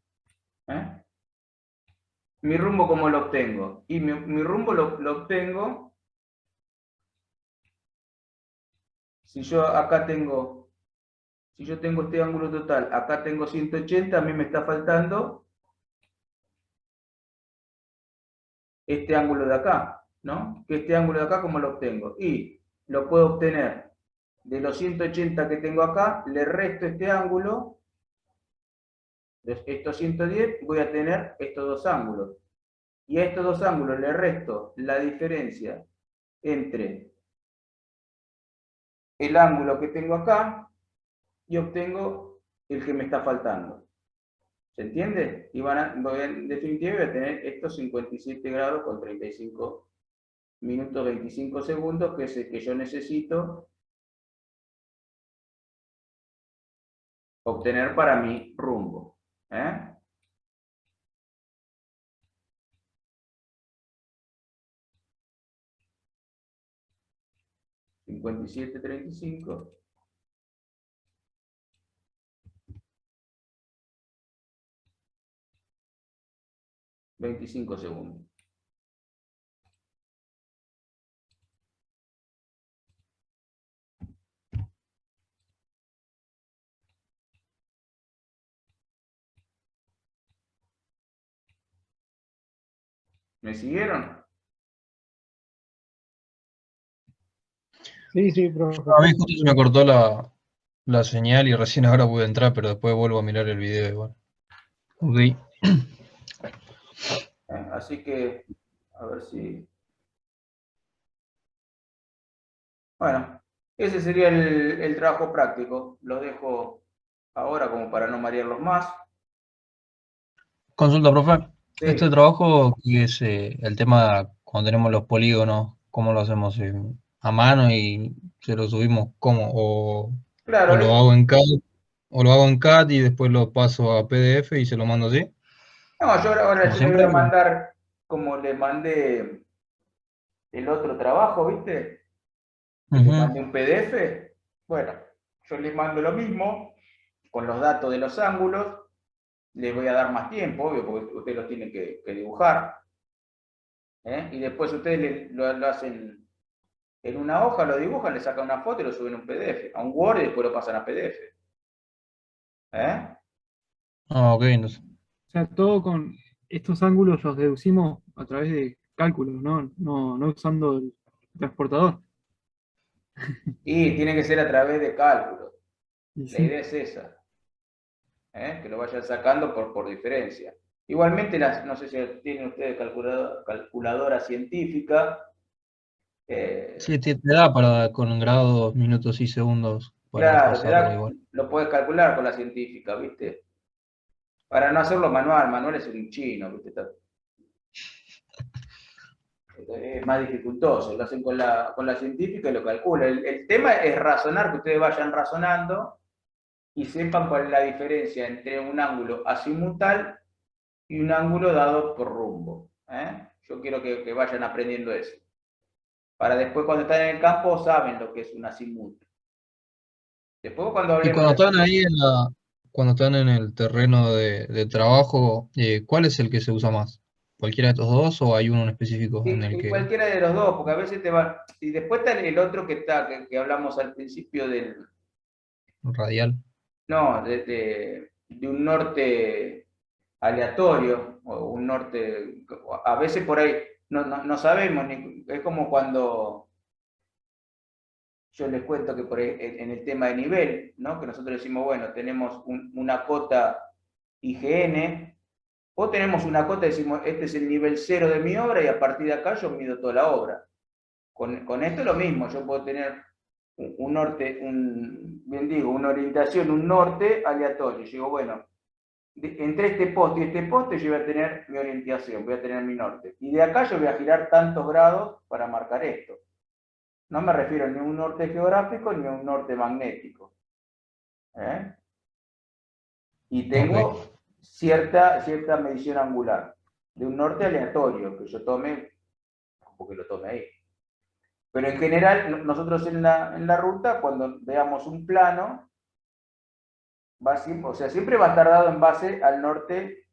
Mi rumbo, ¿cómo lo obtengo? Y mi rumbo lo obtengo si yo acá tengo, si yo tengo este ángulo total, acá tengo 180, a mí me está faltando este ángulo de acá, ¿no? Que este ángulo de acá, ¿cómo lo obtengo? Y lo puedo obtener de los 180 que tengo acá, le resto este ángulo, de estos 110, voy a tener estos dos ángulos. y a estos dos ángulos le resto la diferencia entre el ángulo que tengo acá y obtengo el que me está faltando. ¿Se entiende? Y en definitiva voy a tener estos 57 grados con 35 minutos 25 segundos, que es el que yo necesito obtener para mi rumbo. 57,35. $25 segundos. ¿Me siguieron? Sí, profe. A mí justo se me cortó la señal y recién ahora pude entrar, pero después vuelvo a mirar el video igual. Ok. Así que, a ver si... Bueno, ese sería el trabajo práctico. Lo dejo ahora como para no marearlos más. Consulta, profe. Sí. Este trabajo, que es el tema cuando tenemos los polígonos, ¿cómo lo hacemos? ¿A mano y se lo subimos cómo? ¿O Claro, lo hago en CAD? ¿O lo hago en CAD y después lo paso a PDF y se lo mando así? no, yo ahora Como yo le voy siempre. a mandar como le mandé el otro trabajo, ¿viste? Que le mandé un PDF. Bueno, yo les mando lo mismo con los datos de los ángulos. Les voy a dar más tiempo, obvio, porque ustedes lo tienen que dibujar. Y después ustedes lo hacen en una hoja, lo dibujan, le sacan una foto y lo suben a un PDF, a un Word y después lo pasan a PDF. Ok, entonces. O sea, todo con estos ángulos los deducimos a través de cálculos, ¿no? No usando el transportador. Y tiene que ser a través de cálculos. Y La sí. idea es esa. Que lo vayan sacando por diferencia. Igualmente, no sé si tienen ustedes calculadora científica. Sí, te da para con grados, minutos y segundos para Claro, pasarlo igual. lo puedes calcular con la científica, ¿viste? Para no hacerlo manual es un chino, ¿viste? Es más dificultoso, lo hacen con la científica y lo calculan. El tema es razonar, que ustedes vayan razonando y sepan cuál es la diferencia entre un ángulo azimutal y un ángulo dado por rumbo. Yo quiero que vayan aprendiendo eso. Para después, cuando están en el campo, saben lo que es un azimut. Después, cuando Y hablemos cuando de... están ahí cuando están en el terreno de trabajo, ¿cuál es el que se usa más? ¿Cualquiera de estos dos o hay uno en específico en el Y que cualquiera de los dos, porque a veces te va... Y después está el otro que hablamos al principio del... radial? No, de un norte aleatorio, o un norte... A veces por ahí no sabemos, es como cuando... Yo les cuento que por ahí, en el tema de nivel, ¿no? Que nosotros decimos, bueno, tenemos una cota IGN, o tenemos una cota y decimos, este es el nivel 0 de mi obra y a partir de acá yo mido toda la obra. Con esto es lo mismo, yo puedo tener un norte, una orientación, un norte aleatorio. Yo digo, bueno, entre este poste y este poste yo voy a tener mi orientación, voy a tener mi norte. Y de acá yo voy a girar tantos grados para marcar esto. No me refiero ni a un norte geográfico ni a un norte magnético. Y tengo cierta medición angular de un norte aleatorio que yo tome, porque lo tome ahí. Pero en general, nosotros en la ruta, cuando veamos un plano, siempre va a estar dado en base al norte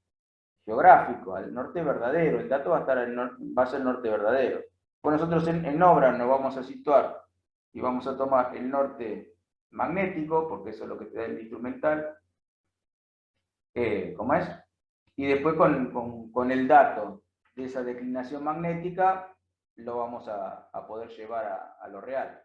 geográfico, al norte verdadero. El dato va a estar en base al norte verdadero. Pues nosotros en obra nos vamos a situar y vamos a tomar el norte magnético, porque eso es lo que te da el instrumental. ¿Cómo es? Y después con el dato de esa declinación magnética lo vamos a poder llevar a lo real.